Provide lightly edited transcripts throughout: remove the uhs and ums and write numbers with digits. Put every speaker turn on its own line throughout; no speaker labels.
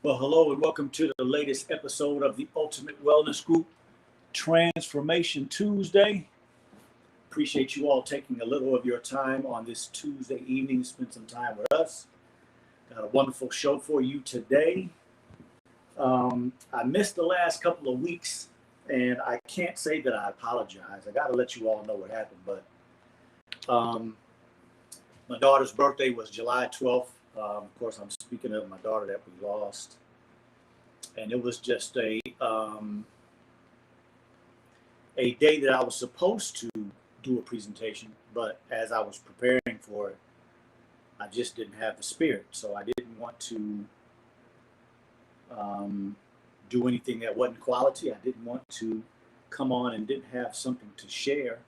Well, hello and welcome to the latest episode of the Ultimate Wellness Group Transformation Tuesday. Appreciate you all taking a little of your time on this Tuesday evening to spend some time with us. Got a wonderful show for you today. I missed the last couple of weeks, and I can't say that I apologize. I got to let you all know what happened, but my daughter's birthday was July 12th. Of course, I'm speaking of my daughter that we lost. And it was just a day that I was supposed to do a presentation, but as I was preparing for it, I just didn't have the spirit. So I didn't want to do anything that wasn't quality. I didn't want to come on and didn't have something to share.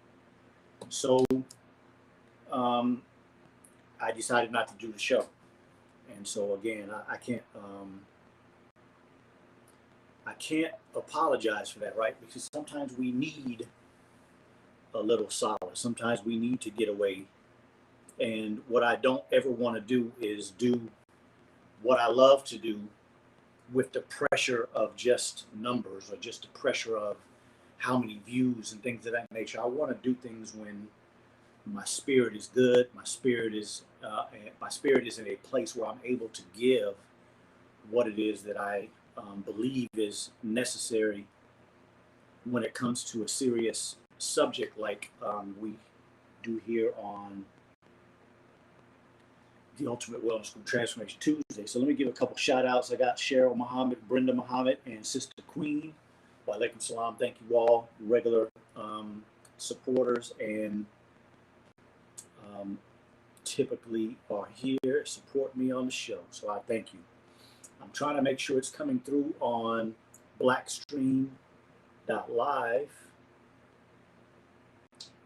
So I decided not to do the show. And so again, I can't apologize for that, right? Because sometimes we need a little solace. Sometimes we need to get away. And what I don't ever want to do is do what I love to do with the pressure of just numbers or just the pressure of how many views and things of that nature. I want to do things when my spirit is good. My spirit is in a place where I'm able to give what it is that I believe is necessary when it comes to a serious subject like we do here on the Ultimate Wellness Group Transformation Tuesday. So let me give a couple shout outs. I got Cheryl Muhammad, Brenda Muhammad, and Sister Queen. Wa alaikum salam. Thank you all, regular supporters, and typically are here, support me on the show. So I thank you. I'm trying to make sure it's coming through on Blackstream.live.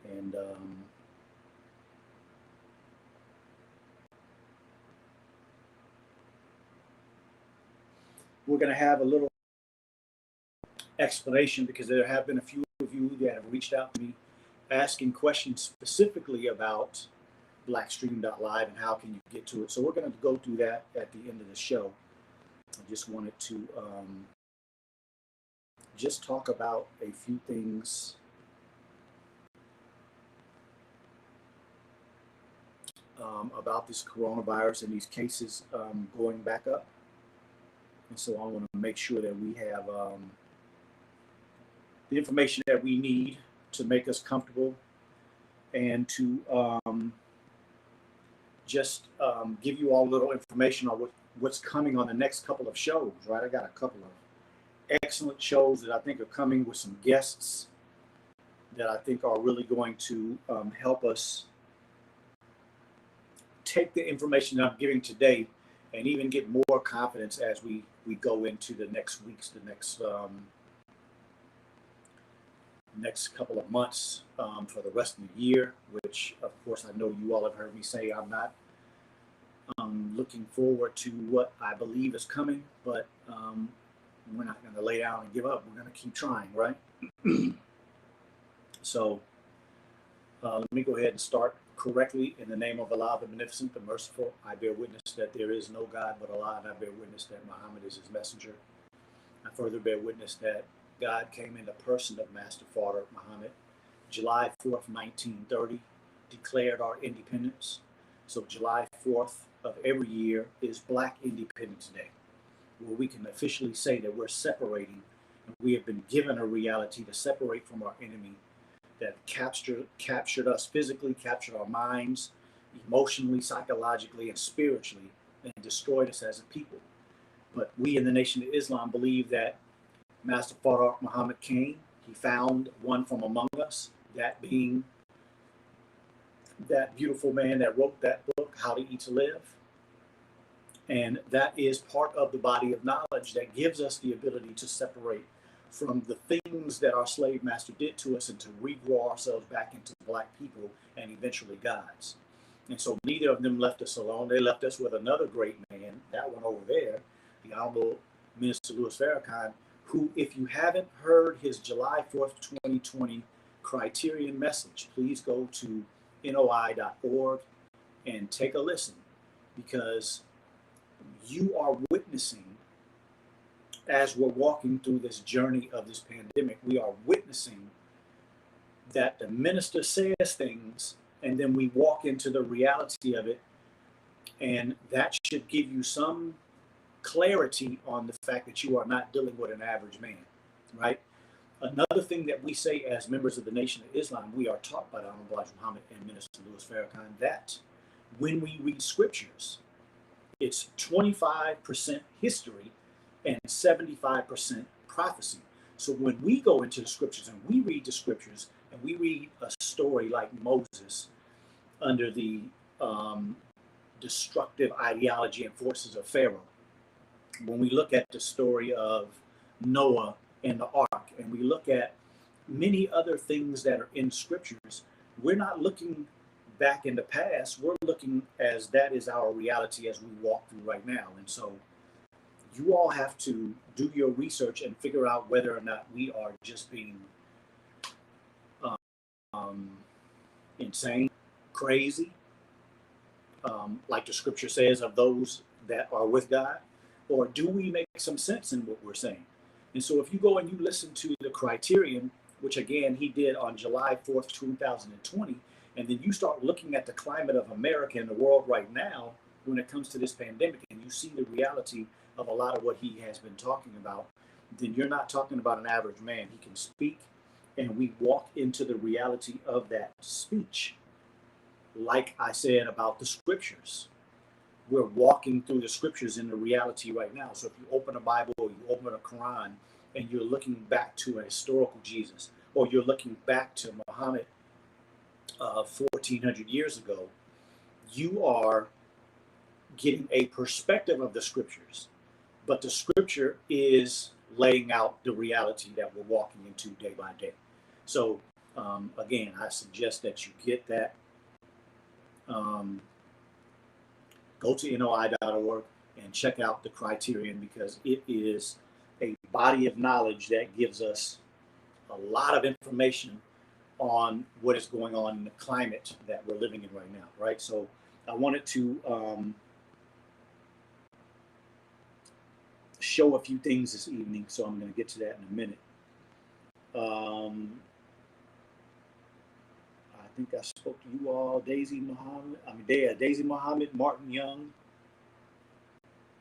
And we're going to have a little explanation because there have been a few of you that have reached out to me asking questions specifically about Blackstream.live and how can you get to it. So we're going to go through that at the end of the show. I just wanted to just talk about a few things about this coronavirus and these cases going back up. And so I want to make sure that we have the information that we need to make us comfortable and to just give you all a little information on what's coming on the next couple of shows, right? I got a couple of excellent shows that I think are coming with some guests that I think are really going to help us take the information that I'm giving today and even get more confidence as we go into the next weeks, the next couple of months for the rest of the year, which of course I know you all have heard me say I'm not looking forward to what I believe is coming, but we're not going to lay down and give up. We're going to keep trying, right? So let me go ahead and start correctly. In the name of Allah, the Beneficent, the Merciful, I bear witness that there is no God but Allah, and I bear witness that Muhammad is his messenger. I further bear witness that God came in the person of Master Father Muhammad, July 4th, 1930, declared our independence. So July 4th of every year is Black Independence Day, where we can officially say that we're separating, and we have been given a reality to separate from our enemy that captured us physically, captured our minds, emotionally, psychologically, and spiritually, and destroyed us as a people. But we in the Nation of Islam believe that Master Farah Muhammad came. He found one from among us, that being that beautiful man that wrote that book, How to Eat to Live. And that is part of the body of knowledge that gives us the ability to separate from the things that our slave master did to us and to regrow ourselves back into Black people and eventually gods. And so neither of them left us alone. They left us with another great man, that one over there, the Honorable Minister Louis Farrakhan, who, if you haven't heard his July 4th, 2020 criterion message, please go to noi.org and take a listen, because you are witnessing as we're walking through this journey of this pandemic, we are witnessing that the minister says things and then we walk into the reality of it. And that should give you some clarity on the fact that you are not dealing with an average man, right? Another thing that we say as members of the Nation of Islam, we are taught by the Honorable Elijah Muhammad and Minister Louis Farrakhan that when we read scriptures, it's 25% history and 75% prophecy. So when we go into the scriptures and we read the scriptures and we read a story like Moses under the destructive ideology and forces of Pharaoh, when we look at the story of Noah and the ark, and we look at many other things that are in scriptures, we're not looking back in the past, we're looking as that is our reality as we walk through right now. And so you all have to do your research and figure out whether or not we are just being insane, crazy, like the scripture says of those that are with God, or do we make some sense in what we're saying? And so if you go and you listen to the Criterion, which again he did on July 4th, 2020, and then you start looking at the climate of America and the world right now when it comes to this pandemic, and you see the reality of a lot of what he has been talking about, then you're not talking about an average man. He can speak, and we walk into the reality of that speech. Like I said about the scriptures, we're walking through the scriptures in the reality right now. So if you open a Bible or you open a Quran and you're looking back to a historical Jesus, or you're looking back to Muhammad 1400 years ago, you are getting a perspective of the scriptures. But the scripture is laying out the reality that we're walking into day by day. So again, I suggest that you get that. Go to NOI.org and check out the Criterion, because it is a body of knowledge that gives us a lot of information on what is going on in the climate that we're living in right now, right? So I wanted to show a few things this evening, so I'm going to get to that in a minute. I think I spoke to you all, Daisy Muhammad, Martin Young,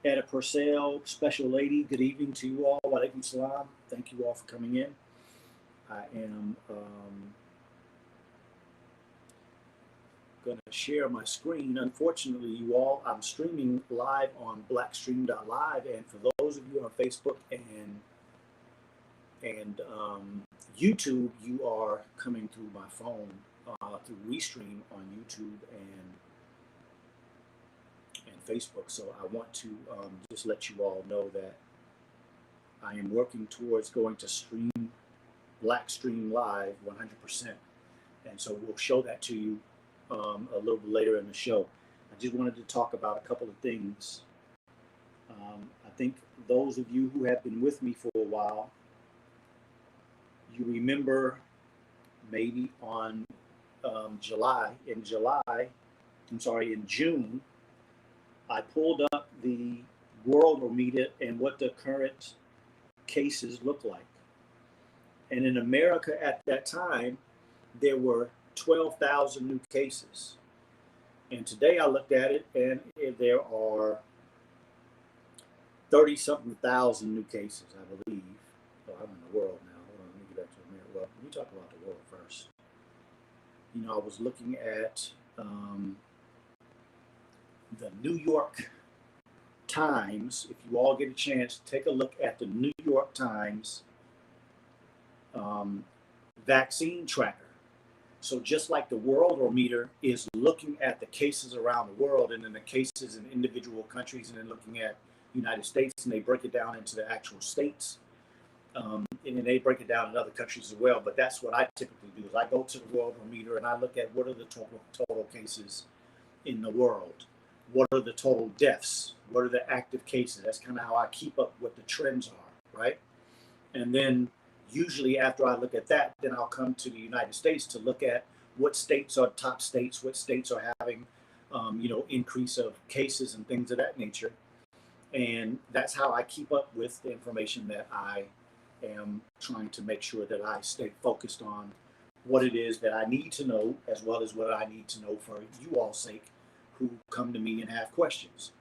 Etta Purcell, Special Lady. Good evening to you all. Wa alaikum salam. Thank you all for coming in. I am going to share my screen. Unfortunately, you all, I'm streaming live on blackstream.live, and for those of you on Facebook and YouTube, you are coming through my phone through Restream on YouTube and Facebook. So I want to just let you all know that I am working towards going to stream Blackstream Live 100%, and so we'll show that to you a little bit later in the show. I just wanted to talk about a couple of things. I think those of you who have been with me for a while, you remember maybe on in June, I pulled up the Worldometer and what the current cases look like. And in America at that time, there were 12,000 new cases. And today I looked at it, and there are 30-something thousand new cases, I believe. Oh, I'm in the world now. Hold on, let me get back to America. Well, let me talk about the world first. You know, I was looking at the New York Times. If you all get a chance, take a look at the New York Times vaccine tracker. So just like the Worldometer is looking at the cases around the world, and then the cases in individual countries, and then looking at United States, and they break it down into the actual states. And then they break it down in other countries as well. But that's what I typically do, is I go to the Worldometer and I look at what are the total cases in the world. What are the total deaths? What are the active cases? That's kind of how I keep up what the trends are, right? And then usually after I look at that, then I'll come to the United States to look at what states are top states, what states are having, increase of cases and things of that nature. And that's how I keep up with the information that I am trying to make sure that I stay focused on what it is that I need to know, as well as what I need to know for you all's sake who come to me and have questions.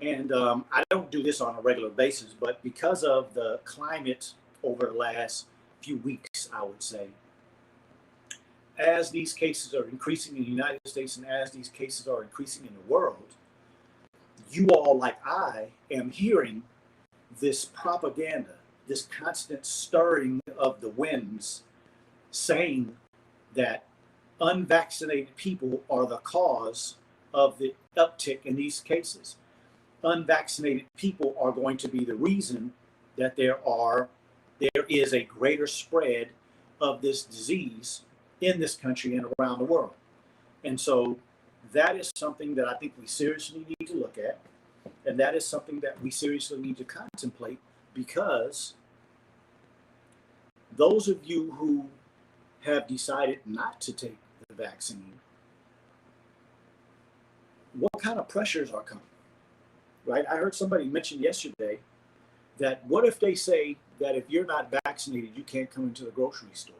And I don't do this on a regular basis, but because of the climate over the last few weeks, I would say, as these cases are increasing in the United States and as these cases are increasing in the world, you all, like I, am hearing this propaganda, this constant stirring of the winds, saying that unvaccinated people are the cause of the uptick in these cases. Unvaccinated people are going to be the reason that there is a greater spread of this disease in this country and around the world. And so that is something that I think we seriously need to look at. And that is something that we seriously need to contemplate, because those of you who have decided not to take the vaccine, what kind of pressures are coming, right? I heard somebody mention yesterday that what if they say that if you're not vaccinated, you can't come into the grocery store?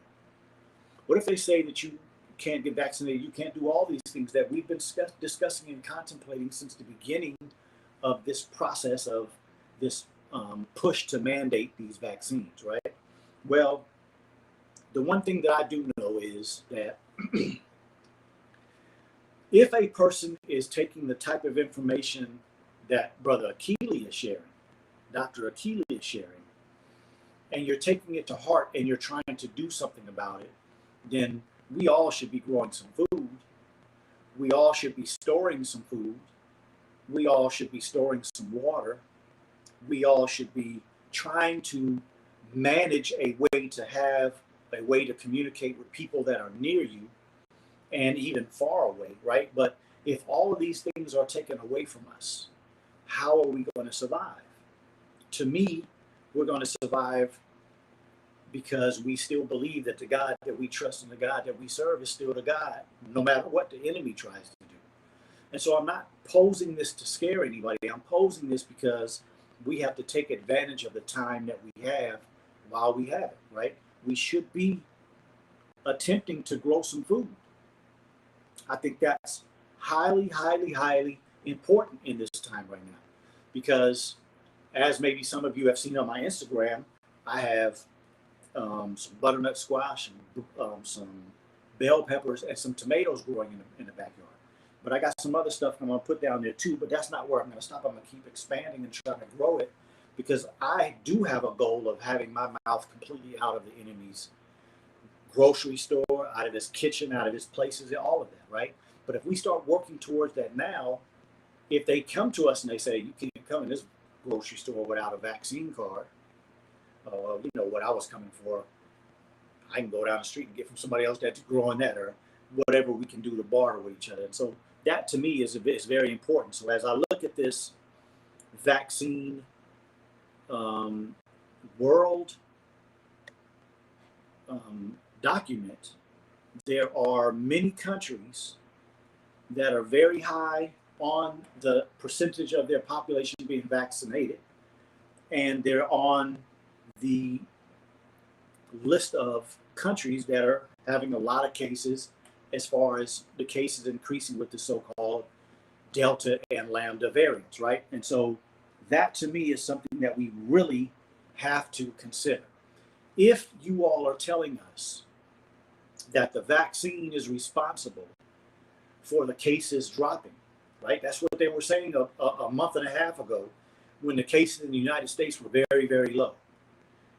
What if they say that you can't get vaccinated, you can't do all these things that we've been discussing and contemplating since the beginning of this process of this push to mandate these vaccines, right? Well, the one thing that I do know is that if a person is taking the type of information that Brother Akili is sharing, Dr. Akili is sharing, and you're taking it to heart and you're trying to do something about it, then we all should be growing some food. We all should be storing some food. We all should be storing some water. We all should be trying to manage a way to have a way to communicate with people that are near you and even far away, right? But if all of these things are taken away from us, how are we going to survive? To me, we're going to survive because we still believe that the God that we trust and the God that we serve is still the God, no matter what the enemy tries to do. And so I'm not posing this to scare anybody. I'm posing this because we have to take advantage of the time that we have while we have it, right? We should be attempting to grow some food. I think that's highly, highly, highly important in this time right now, because as maybe some of you have seen on my Instagram, I have some butternut squash and some bell peppers and some tomatoes growing in the backyard. But I got some other stuff I'm going to put down there too, but that's not where I'm going to stop. I'm going to keep expanding and trying to grow it, because I do have a goal of having my mouth completely out of the enemy's grocery store, out of his kitchen, out of his places, all of that, right? But if we start working towards that now, if they come to us and they say, you can't come in this grocery store without a vaccine card, you know what I was coming for, I can go down the street and get from somebody else that's growing that, or whatever we can do to barter with each other. And so that to me is very important. So as I look at this vaccine world document, there are many countries that are very high on the percentage of their population being vaccinated, and they're on the list of countries that are having a lot of cases, as far as the cases increasing with the so-called Delta and Lambda variants, right? And so that to me is something that we really have to consider. If you all are telling us that the vaccine is responsible for the cases dropping, right? That's what they were saying a month and a half ago when the cases in the United States were very, very low.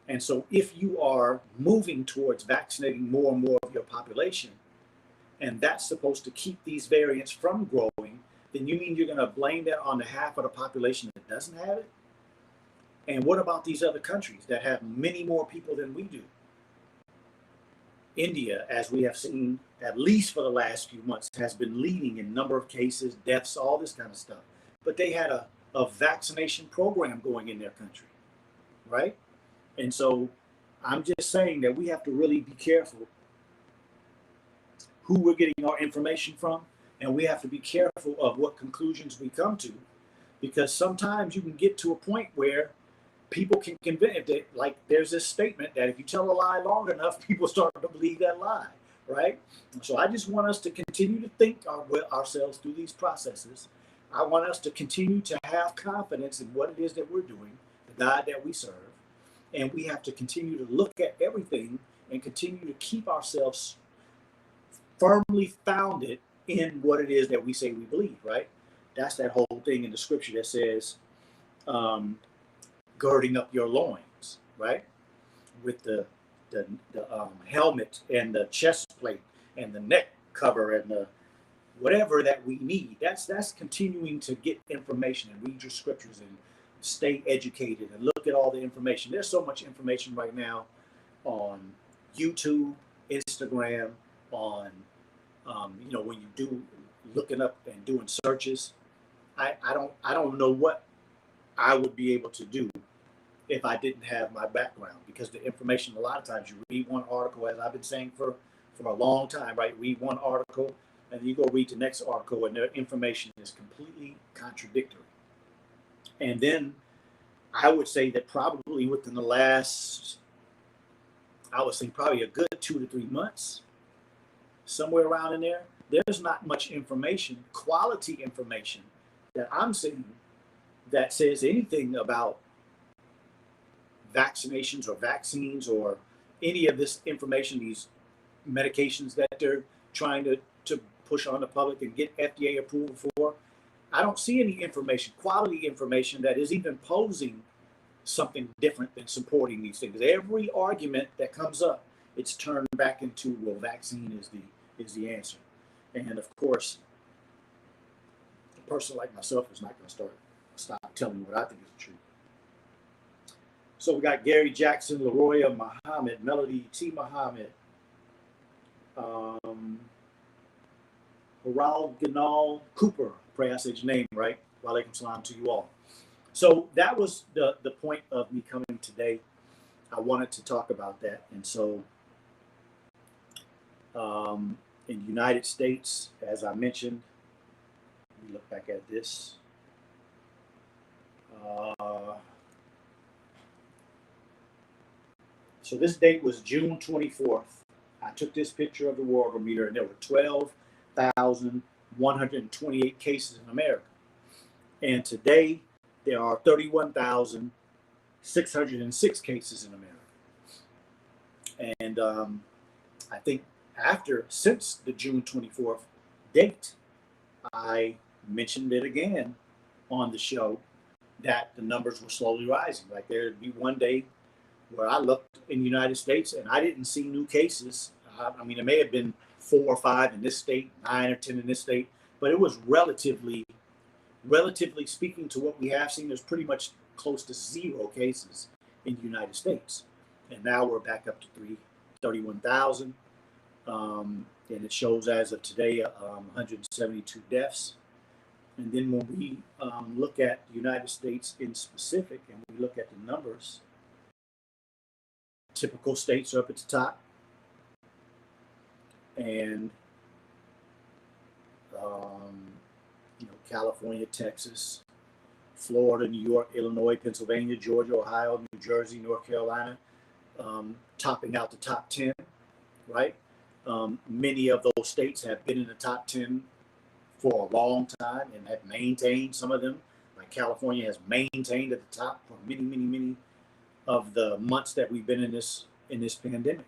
And so if you are moving towards vaccinating more and more of your population, and that's supposed to keep these variants from growing, then you mean you're going to blame that on the half of the population that doesn't have it? And what about these other countries that have many more people than we do? India, as we have seen, at least for the last few months, has been leading in number of cases, deaths, all this kind of stuff. But they had a vaccination program going in their country, right? And so I'm just saying that we have to really be careful who we're getting our information from, and we have to be careful of what conclusions we come to, because sometimes you can get to a point where people can convince that, like there's this statement that if you tell a lie long enough, people start to believe that lie, right? So I just want us to continue to think ourselves through these processes. I want us to continue to have confidence in what it is that we're doing, the God that we serve, and we have to continue to look at everything and continue to keep ourselves firmly founded in what it is that we say we believe, right? That's that whole thing in the scripture that says, girding up your loins, right? With the helmet and the chest plate and the neck cover and the whatever that we need. That's continuing to get information and read your scriptures and stay educated and look at all the information. There's so much information right now on YouTube, Instagram, on when you do looking up and doing searches. I don't know what I would be able to do if I didn't have my background, because the information, a lot of times you read one article, as I've been saying for a long time, right? Read one article and you go read the next article and their information is completely contradictory. And then I would say that probably within the last, I would say probably a good 2 to 3 months, somewhere around in there, there's not much information, quality information that I'm seeing that says anything about vaccinations or vaccines or any of this information, these medications that they're trying to push on the public and get FDA approval for. I don't see any information, quality information, that is even posing something different than supporting these things. Every argument that comes up, it's turned back into, well, vaccine is the answer. And of course, a person like myself is not going to stop telling what I think is the truth. So we got Gary Jackson, Leroya Muhammad, Melody T. Muhammad, Haral Ganal Cooper. Pray I said your name right. Walaikum salam to you all. So that was the point of me coming today. I wanted to talk about that. And so in the United States, as I mentioned, let me look back at this. So this date was June 24th. I took this picture of the Worldometer, and there were 12,128 cases in America. And today, there are 31,606 cases in America. And I think since the June 24th date, I mentioned it again on the show that the numbers were slowly rising. Like there'd be one day where I looked in the United States and I didn't see new cases. I mean, it may have been 4 or 5 in this state, 9 or 10 in this state, but it was relatively speaking to what we have seen, there's pretty much close to 0 cases in the United States. And now we're back up to 31,000. And it shows as of today, 172 deaths. And then when we look at the United States in specific and we look at the numbers, typical states are up at the top. And, California, Texas, Florida, New York, Illinois, Pennsylvania, Georgia, Ohio, New Jersey, North Carolina, topping out the top 10, right? Many of those states have been in the top 10 for a long time and have maintained, some of them, like California has maintained at the top for many, many, many of the months that we've been in this pandemic.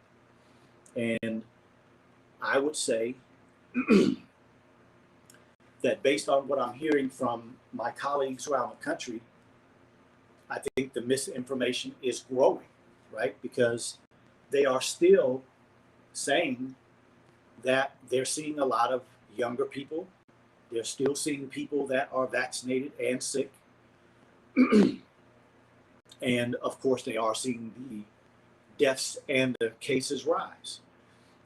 And I would say that based on what I'm hearing from my colleagues around the country, I think the misinformation is growing, right? Because they are still saying that they're seeing a lot of younger people. They're still seeing people that are vaccinated and sick. And of course, they are seeing the deaths and the cases rise.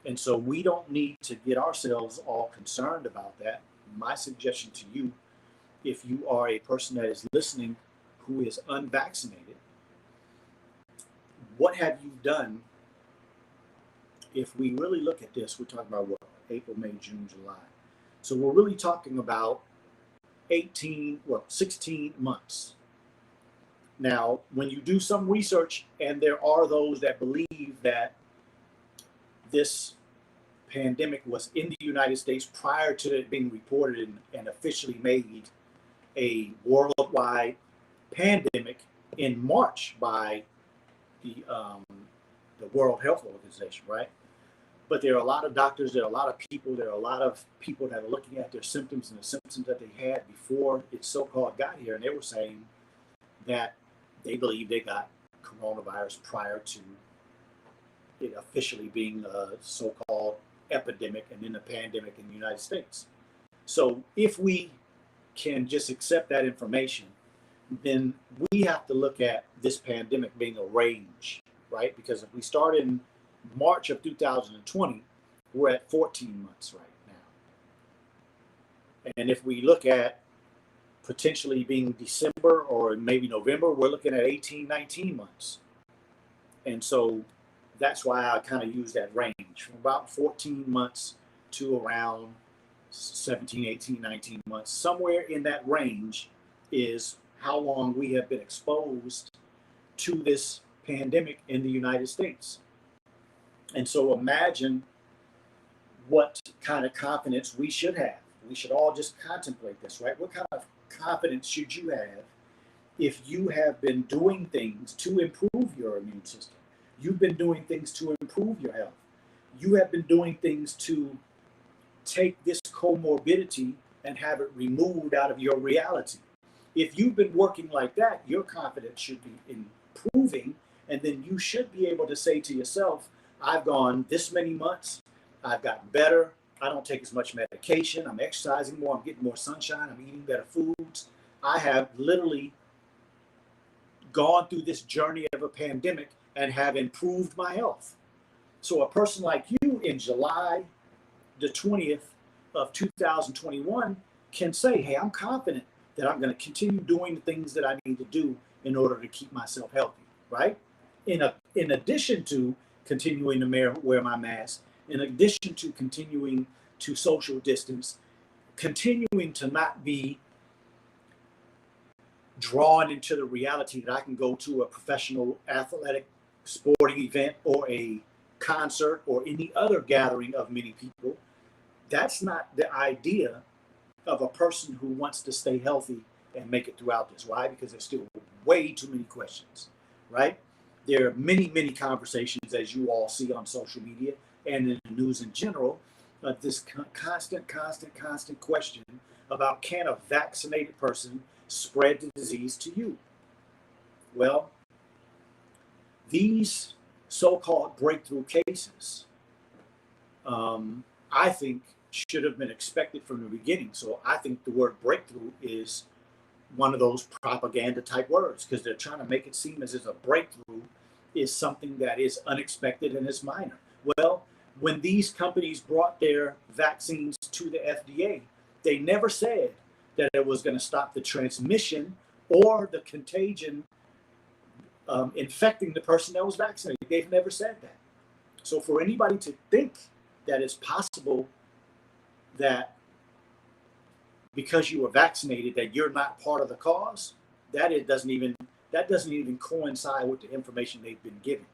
And so we don't need to get ourselves all concerned about that. My suggestion to you, if you are a person that is listening who is unvaccinated, what have you done? If we really look at this, we're talking about what? April, May, June, July. So we're really talking about 16 months. Now, when you do some research, and there are those that believe that this pandemic was in the United States prior to it being reported and officially made a worldwide pandemic in March by the World Health Organization, right? But there are a lot of doctors, there are a lot of people, there are a lot of people that are looking at their symptoms and the symptoms that they had before it so-called got here, and they were saying that they believe they got coronavirus prior to it officially being a so-called epidemic and then a pandemic in the United States. So if we can just accept that information, then we have to look at this pandemic being a range, right? Because if we start in March of 2020, we're at 14 months right now. And if we look at potentially being December or maybe November, we're looking at 18, 19 months. And so that's why I kind of use that range from about 14 months to around 17, 18, 19 months. Somewhere in that range is how long we have been exposed to this pandemic in the United States. And so imagine what kind of confidence we should have. We should all just contemplate this, right? What kind of confidence should you have if you have been doing things to improve your immune system? You've been doing things to improve your health. You have been doing things to take this comorbidity and have it removed out of your reality. If you've been working like that, your confidence should be improving, and then you should be able to say to yourself, I've gone this many months, I've gotten better, I don't take as much medication, I'm exercising more, I'm getting more sunshine, I'm eating better foods. I have literally gone through this journey of a pandemic and have improved my health. So a person like you in July the 20th of 2021 can say, hey, I'm confident that I'm going to continue doing the things that I need to do in order to keep myself healthy, right? In addition to continuing to wear my mask, in addition to continuing to social distance, continuing to not be drawn into the reality that I can go to a professional athletic sporting event or a concert or any other gathering of many people. That's not the idea of a person who wants to stay healthy and make it throughout this. Why? Because there's still way too many questions, right? There are many, many conversations, as you all see on social media and in the news in general, this constant question about, can a vaccinated person spread the disease to you? Well, these so-called breakthrough cases, I think, should have been expected from the beginning. So I think the word breakthrough is one of those propaganda type words, because they're trying to make it seem as if a breakthrough is something that is unexpected and is minor. Well, when these companies brought their vaccines to the FDA, they never said that it was going to stop the transmission or the contagion infecting the person that was vaccinated. They've never said that. So for anybody to think that it's possible that because you were vaccinated that you're not part of the cause, that doesn't even coincide with the information they've been given.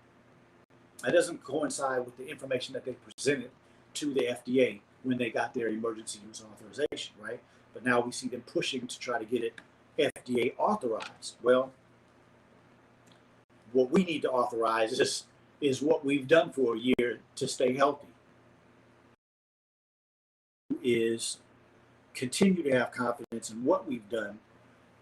That doesn't coincide with the information that they presented to the FDA when they got their emergency use authorization, right? But now we see them pushing to try to get it FDA authorized. Well, what we need to authorize is what we've done for a year to stay healthy. Is continue to have confidence in what we've done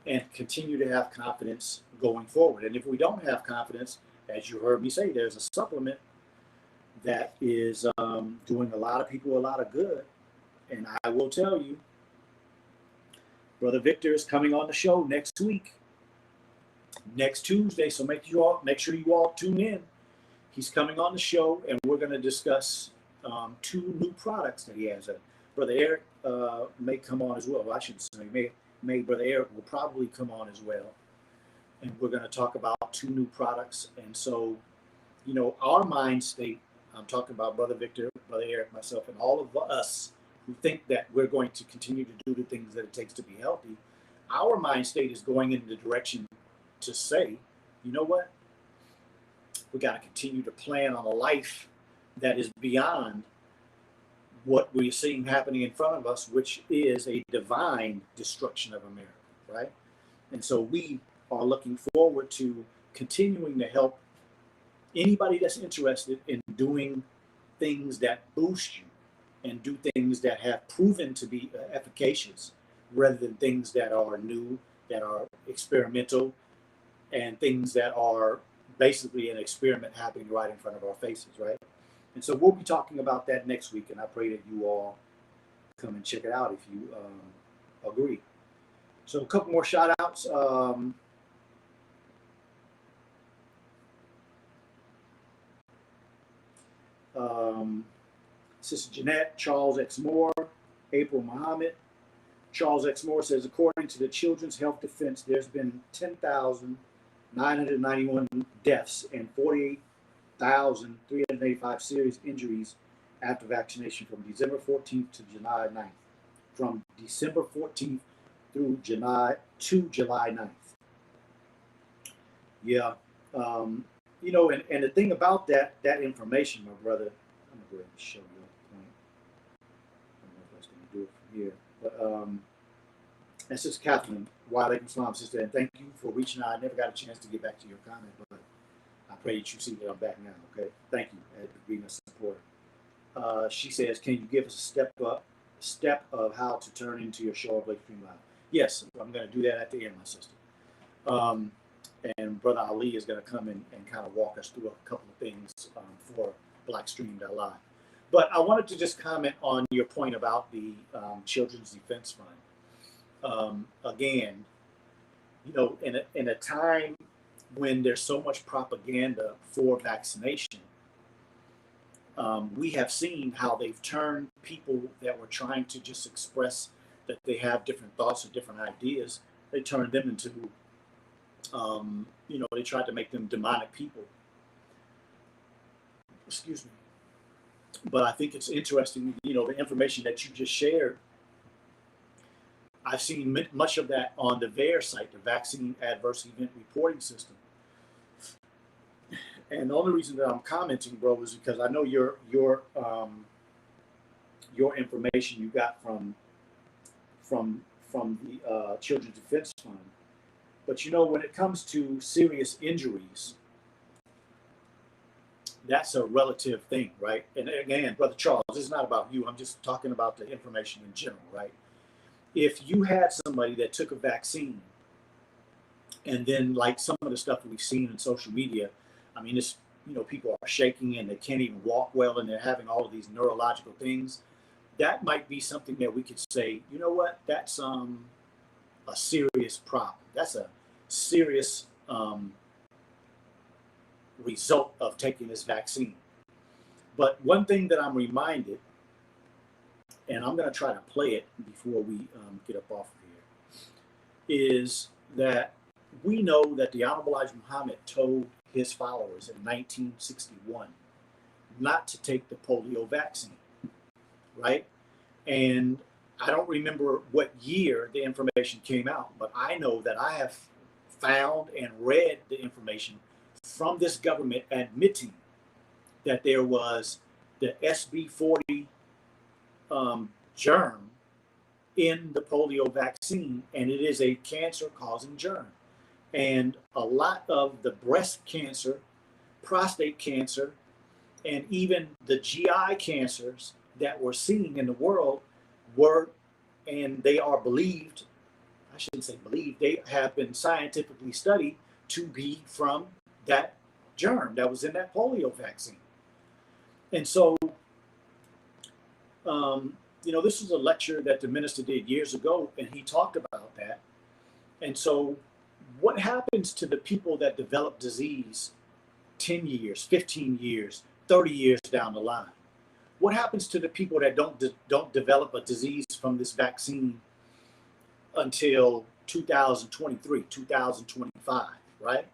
and continue to have confidence going forward. And if we don't have confidence, as you heard me say, there's a supplement that is doing a lot of people a lot of good. And I will tell you, Brother Victor is coming on the show next week, next Tuesday. So make sure you all tune in. He's coming on the show, and we're going to discuss 2 new products that he has. Brother Eric may come on as well. I should say, Brother Eric will probably come on as well. And we're going to talk about 2 new products. And so, our mind state, I'm talking about Brother Victor, Brother Eric, myself, and all of us who think that we're going to continue to do the things that it takes to be healthy, our mind state is going in the direction to say, you know what? We got to continue to plan on a life that is beyond what we're seeing happening in front of us, which is a divine destruction of America, right? And so we are looking forward to continuing to help anybody that's interested in doing things that boost you and do things that have proven to be efficacious rather than things that are new, that are experimental, and things that are basically an experiment happening right in front of our faces, right? And so we'll be talking about that next week, and I pray that you all come and check it out if you agree. So a couple more shout outs. Sister Jeanette, Charles X. Moore, April Muhammad. Charles X. Moore says, according to the Children's Health Defense, there's been 10,991 deaths and 48,385 serious injuries after vaccination from December 14th to July 9th. From December 14th through July 9th. Yeah. You know, and the thing about that information, my brother, I'm going to go ahead and show you the point. I don't know if that's going to do it from here. But that's just Catherine, Walaikum Salam, sister, and thank you for reaching out. I never got a chance to get back to your comment, but I pray that you see that I'm back now, okay? Thank you for being a supporter. She says, can you give us a step of how to turn into your show of Blake Stream Live? Yes, I'm going to do that at the end, my sister. And Brother Ali is going to come in and kind of walk us through a couple of things for Blackstream.live. But I wanted to just comment on your point about the Children's Defense Fund. Again, you know, in a time when there's so much propaganda for vaccination, we have seen how they've turned people that were trying to just express that they have different thoughts or different ideas. They turned them into you know, they tried to make them demonic people. Excuse me. But I think it's interesting, you know, the information that you just shared. I've seen much of that on the VAERS site, the Vaccine Adverse Event Reporting System. And the only reason that I'm commenting, bro, is because I know your information you got from the Children's Defense Fund. But you know, when it comes to serious injuries, that's a relative thing, right? And again, Brother Charles, this is not about you. I'm just talking about the information in general, right? If you had somebody that took a vaccine and then, like some of the stuff that we've seen in social media, I mean, it's, you know, people are shaking and they can't even walk well and they're having all of these neurological things. That might be something that we could say, you know what, that's a serious problem. That's a serious result of taking this vaccine. But one thing that I'm reminded, and I'm going to try to play it before we get up off of here, is that we know that the Honorable Elijah Muhammad told his followers in 1961 not to take the polio vaccine, right? And I don't remember what year the information came out, but I know that I have found and read the information from this government admitting that there was the SB40 germ in the polio vaccine, and it is a cancer-causing germ. And a lot of the breast cancer, prostate cancer, and even the GI cancers that we're seeing in the world were, and they are believed, I shouldn't say believed, they have been scientifically studied to be from that germ that was in that polio vaccine. And so, you know, this was a lecture that the minister did years ago, and he talked about that. And so what happens to the people that develop disease 10 years, 15 years, 30 years down the line? What happens to the people that don't develop a disease from this vaccine until 2023, 2025, right?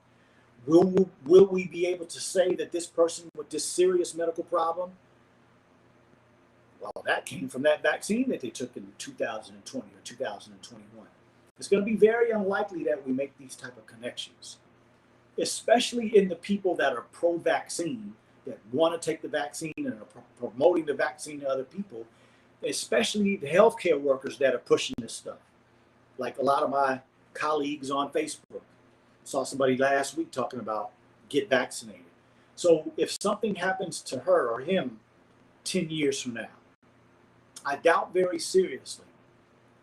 Will we be able to say that this person with this serious medical problem Well, that came from that vaccine that they took in 2020 or 2021. It's going to be very unlikely that we make these type of connections, especially in the people that are pro-vaccine, that want to take the vaccine and are promoting the vaccine to other people, especially the healthcare workers that are pushing this stuff. Like a lot of my colleagues on Facebook. Saw somebody last week talking about get vaccinated. So if something happens to her or him 10 years from now, I doubt very seriously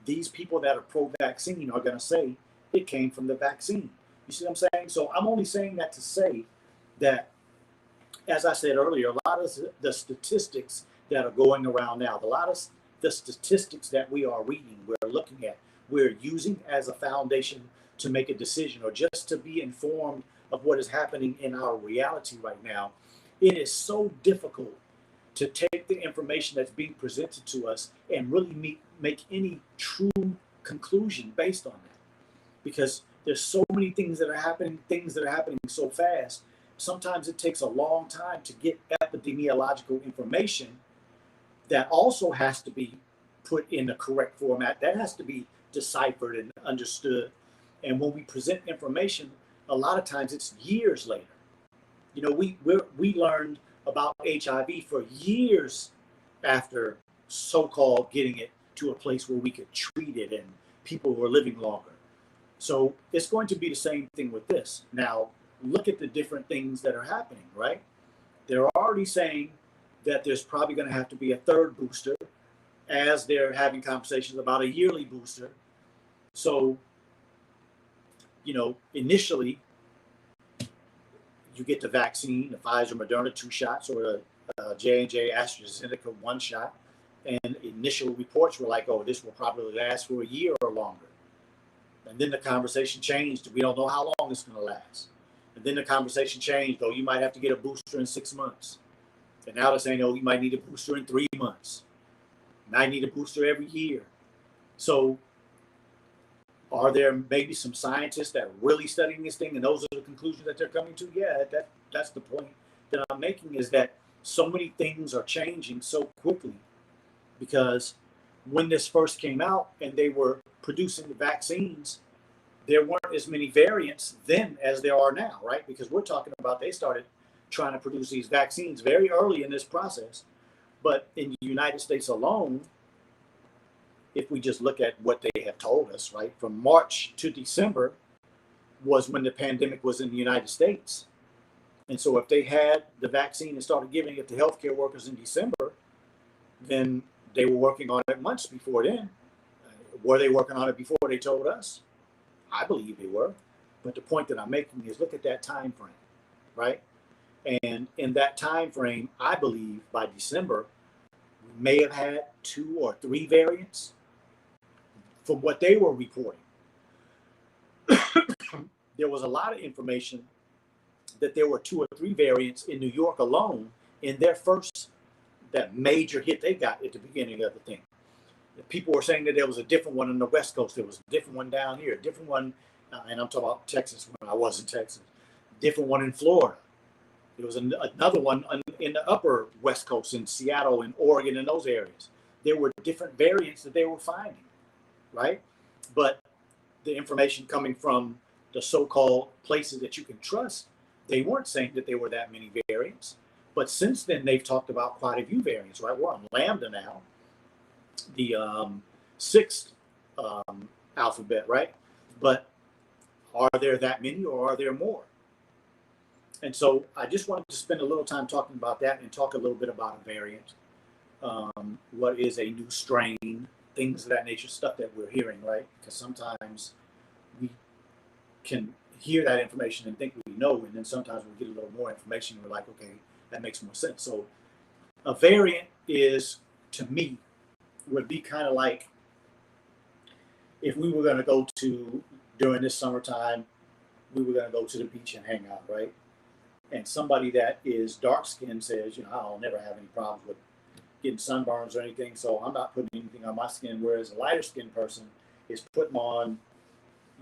these people that are pro-vaccine are going to say it came from the vaccine. You see what I'm saying? So I'm only saying that to say that, as I said earlier, a lot of the statistics that are going around now, a lot of the statistics that we are reading, we're looking at, we're using as a foundation to make a decision or just to be informed of what is happening in our reality right now. It is so difficult to take the information that's being presented to us and really make any true conclusion based on that, because there's so many things that are happening so fast. Sometimes it takes a long time to get epidemiological information that also has to be put in the correct format, that has to be deciphered and understood. And when we present information, a lot of times it's years later. You know, we learned about HIV for years after so-called getting it to a place where we could treat it and people were living longer. So it's going to be the same thing with this. Now, look at the different things that are happening, right? They're already saying that there's probably going to have to be a third booster, as they're having conversations about a yearly booster. So, you know, initially, you get the vaccine, the Pfizer, Moderna 2 shots, or the J&J, AstraZeneca 1 shot. And initial reports were like, oh, this will probably last for a year or longer. And then the conversation changed. We don't know how long it's going to last. And then the conversation changed, though, you might have to get a booster in 6 months. And now they're saying, oh, you might need a booster in 3 months. You might need a booster every year. So are there maybe some scientists that are really studying this thing and those are the conclusions that they're coming to? Yeah, that's the point that I'm making, is that so many things are changing so quickly, because when this first came out and they were producing the vaccines, there weren't as many variants then as there are now, right? Because we're talking about they started trying to produce these vaccines very early in this process. But in the United States alone, if we just look at what they have told us, right, from March to December was when the pandemic was in the United States. And so if they had the vaccine and started giving it to healthcare workers in December, then they were working on it months before then. Were they working on it before they told us? I believe they were. But the point that I'm making is look at that time frame, right? And in that time frame, I believe by December, we may have had 2 or 3 variants from what they were reporting. There was a lot of information that there were 2 or 3 variants in New York alone in their first, that major hit they got at the beginning of the thing. People were saying that there was a different one on the West Coast. There was a different one down here, a different one, and I'm talking about Texas when I was in Texas, different one in Florida. There was another one in the upper West Coast in Seattle and Oregon and those areas. There were different variants that they were finding, right? But the information coming from the so-called places that you can trust, they weren't saying that there were that many variants. But since then, they've talked about quite a few variants, right? We're on Lambda now, the 6th alphabet, right? But are there that many, or are there more? And so I just wanted to spend a little time talking about that and talk a little bit about a variant. What is a new strain, things of that nature, stuff that we're hearing, right? Because sometimes we can hear that information and think we know, and then sometimes we get a little more information and we're like, okay, that makes more sense. So a variant is, to me, would be kind of like if we were going to go to, during this summertime, we were going to go to the beach and hang out, right? And somebody that is dark skinned says, you know, I'll never have any problems with getting sunburns or anything, so I'm not putting anything on my skin. Whereas a lighter skinned person is putting on,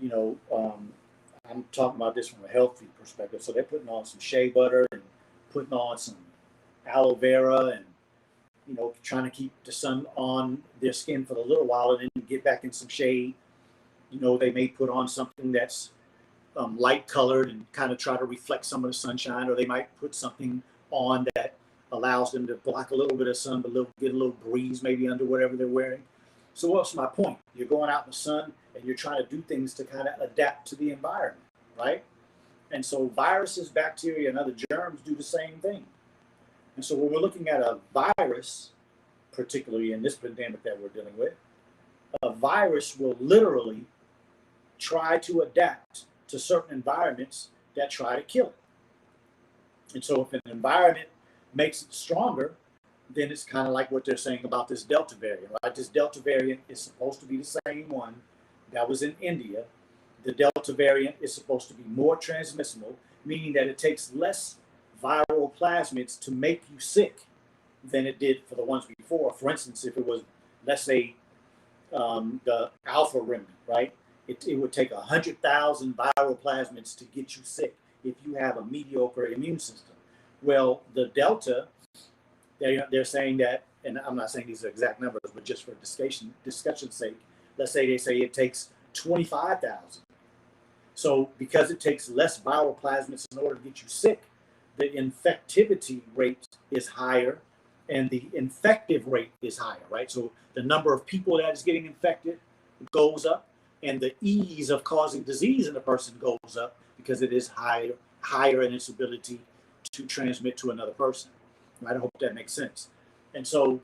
you know, I'm talking about this from a healthy perspective. So they're putting on some shea butter and putting on some aloe vera and trying to keep the sun on their skin for a little while and then get back in some shade. They may put on something that's light colored and kind of try to reflect some of the sunshine, or they might put something on that allows them to block a little bit of sun, but get a little breeze maybe under whatever they're wearing. So what's my point? You're going out in the sun and you're trying to do things to kind of adapt to the environment, right? And so viruses, bacteria, and other germs do the same thing. And so when we're looking at a virus, particularly in this pandemic that we're dealing with, a virus will literally try to adapt to certain environments that try to kill it. And so if an environment makes it stronger, then it's kind of like what they're saying about this Delta variant, right? This Delta variant is supposed to be the same one that was in India. The Delta variant is supposed to be more transmissible, meaning that it takes less viral plasmids to make you sick than it did for the ones before. For instance, if it was, let's say, the alpha remnant, right? It would take 100,000 viral plasmids to get you sick if you have a mediocre immune system. Well, the Delta, they're saying that, and I'm not saying these are exact numbers, but just for discussion's sake, let's say they say it takes 25,000. So because it takes less viral plasmids in order to get you sick, the infectivity rate is higher and the infective rate is higher, right? So the number of people that is getting infected goes up, and the ease of causing disease in a person goes up because it is higher in its ability to transmit to another person. Right? I hope that makes sense. And so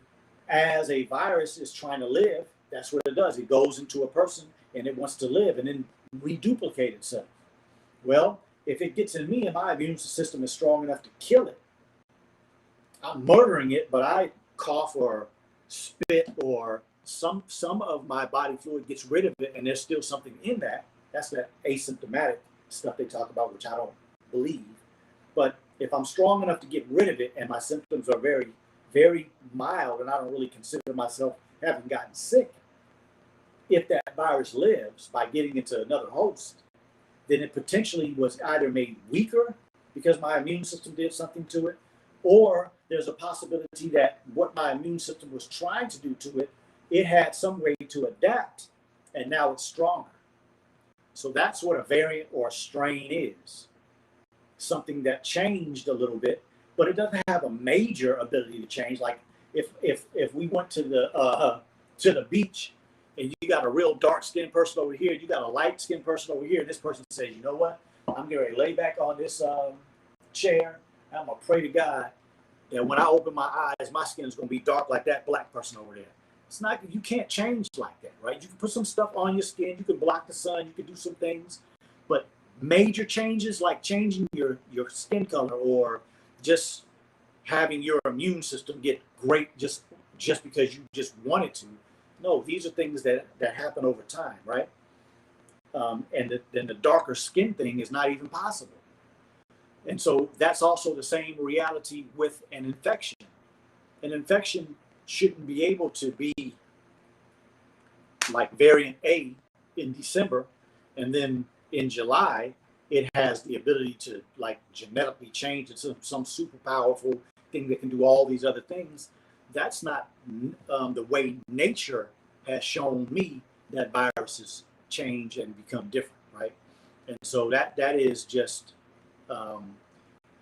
as a virus is trying to live, that's what it does. It goes into a person and it wants to live and then reduplicate itself. Well, if it gets in me and my immune system is strong enough to kill it, I'm murdering it, but I cough or spit or some of my body fluid gets rid of it and there's still something in that. That's that asymptomatic stuff they talk about, which I don't believe. But if I'm strong enough to get rid of it and my symptoms are very, very mild and I don't really consider myself having gotten sick, if that virus lives by getting into another host, then it potentially was either made weaker because my immune system did something to it, or there's a possibility that what my immune system was trying to do to it, it had some way to adapt and now it's stronger. So that's what a variant or a strain is. Something that changed a little bit, but it doesn't have a major ability to change. Like if we went to the beach and you got a real dark skinned person over here, you got a light skinned person over here, and this person says, you know what, I'm getting ready to lay back on this chair, and I'm gonna pray to God that when I open my eyes, my skin is gonna be dark like that black person over there. It's not, you can't change like that, right? You can put some stuff on your skin, you can block the sun, you can do some things, but major changes like changing your skin color or just having your immune system get great just because you just wanted to. No, these are things that happen over time, right? And then the darker skin thing is not even possible. And so that's also the same reality with an infection. An infection shouldn't be able to be like variant A in December, and then in July, it has the ability to like genetically change into some super powerful thing that can do all these other things. That's not the way nature has shown me that viruses change and become different, right? And so that is just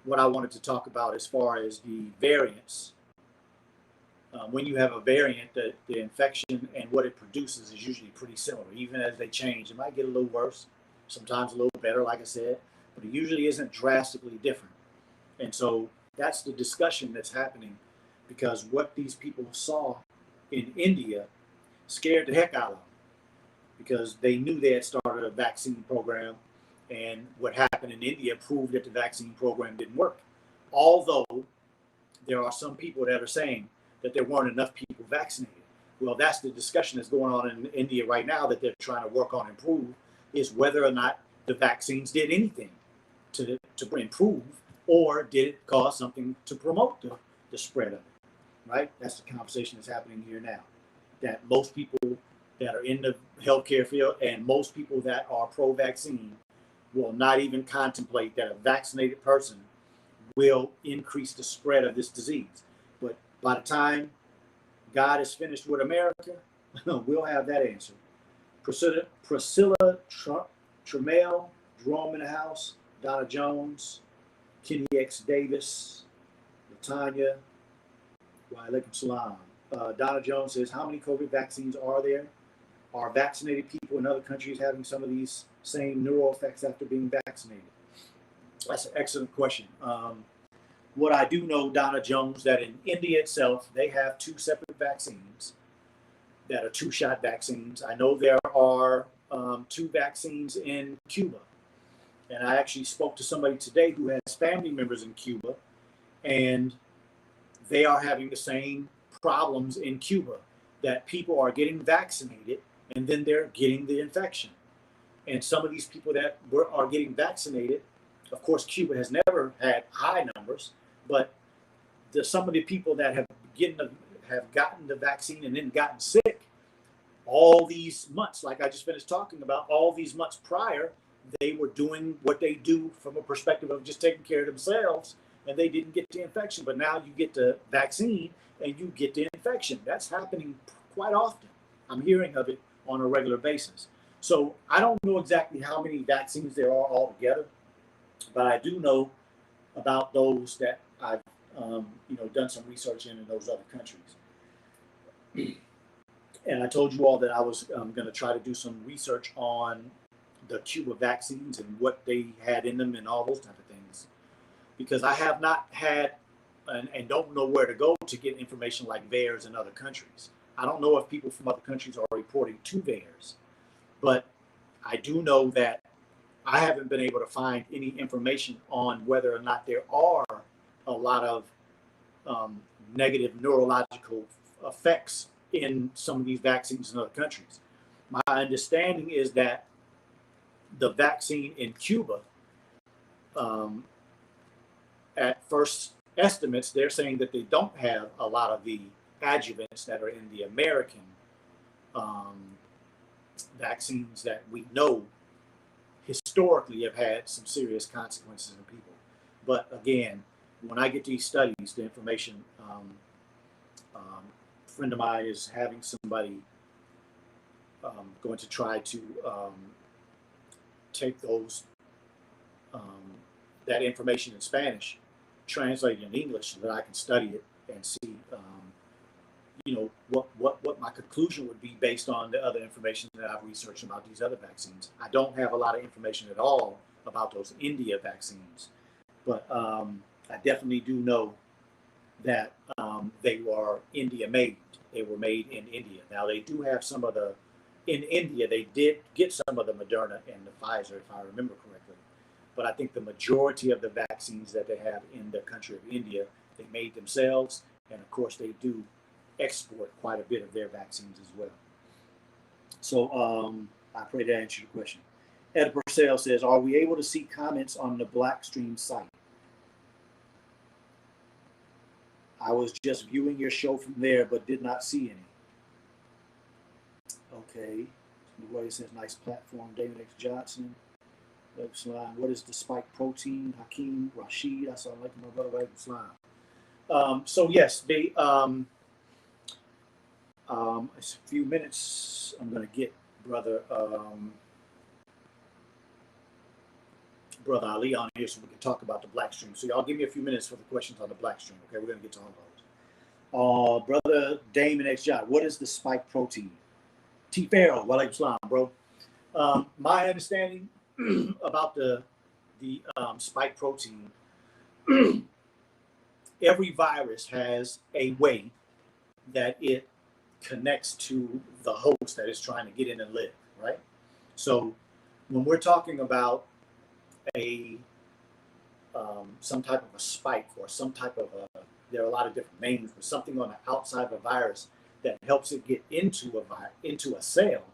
what I wanted to talk about as far as the variants. When you have a variant, the infection and what it produces is usually pretty similar. Even as they change, it might get a little worse, sometimes a little better, like I said, but it usually isn't drastically different. And so that's the discussion that's happening, because what these people saw in India scared the heck out of them, because they knew they had started a vaccine program, and what happened in India proved that the vaccine program didn't work. Although there are some people that are saying that there weren't enough people vaccinated. Well, that's the discussion that's going on in India right now that they're trying to work on and improve, is whether or not the vaccines did anything to improve, or did it cause something to promote the spread of it, right? That's the conversation that's happening here now, that most people that are in the healthcare field and most people that are pro-vaccine will not even contemplate that a vaccinated person will increase the spread of this disease. But by the time God is finished with America? We'll have that answer. Priscilla Tramiel, Jerome in the house, Donna Jones, Kenny X Davis, Latanya, wa alaikum salam. Donna Jones says, how many COVID vaccines are there? Are vaccinated people in other countries having some of these same neural effects after being vaccinated? That's an excellent question. What I do know, Donna Jones, that in India itself, they have 2 separate vaccines that are 2-shot vaccines. I know there are 2 vaccines in Cuba. And I actually spoke to somebody today who has family members in Cuba, and they are having the same problems in Cuba, that people are getting vaccinated and then they're getting the infection. And some of these people that are getting vaccinated, of course, Cuba has never had high numbers, but some of the people that have gotten the vaccine and then gotten sick, all these months, like I just finished talking about, all these months prior, they were doing what they do from a perspective of just taking care of themselves, and they didn't get the infection. But now you get the vaccine and you get the infection. That's happening quite often. I'm hearing of it on a regular basis. So I don't know exactly how many vaccines there are altogether, but I do know about those that I've done some research in those other countries. And I told you all that I was going to try to do some research on the Cuba vaccines and what they had in them and all those type of things, because I have not had and don't know where to go to get information like VAERS in other countries. I don't know if people from other countries are reporting to VAERS, but I do know that I haven't been able to find any information on whether or not there are a lot of negative neurological effects in some of these vaccines in other countries. My understanding is that the vaccine in Cuba, at first estimates, they're saying that they don't have a lot of the adjuvants that are in the American vaccines that we know historically have had some serious consequences in people. But again, when I get these studies, the information, a friend of mine is having somebody going to try to take those that information in Spanish, translate it in English so that I can study it and see what my conclusion would be based on the other information that I've researched about these other vaccines. I don't have a lot of information at all about those India vaccines, but I definitely do know that they were India made. They were made in India. Now they do have some of the, in India, they did get some of the Moderna and the Pfizer, if I remember correctly. But I think the majority of the vaccines that they have in the country of India, they made themselves. And of course, they do export quite a bit of their vaccines as well. So I pray that answered your question. Ed Purcell says, are we able to see comments on the Blackstream site? I was just viewing your show from there, but did not see any. Okay. Somebody says, nice platform. David X. Johnson. What is the spike protein? Hakeem Rashid. I saw like my brother right Islam. So yes, they a few minutes. I'm gonna get brother Ali on here so we can talk about the Blackstream. So y'all give me a few minutes for the questions on the Blackstream. Okay, we're gonna get to all those. Brother Damon X. John, what is the spike protein? T. Farrell, walaikum salam, bro. My understanding about the spike protein, every virus has a way that it connects to the host that is trying to get in and live, right? So when we're talking about some type of a spike or some type of there are a lot of different names, but something on the outside of a virus that helps it get into a cell,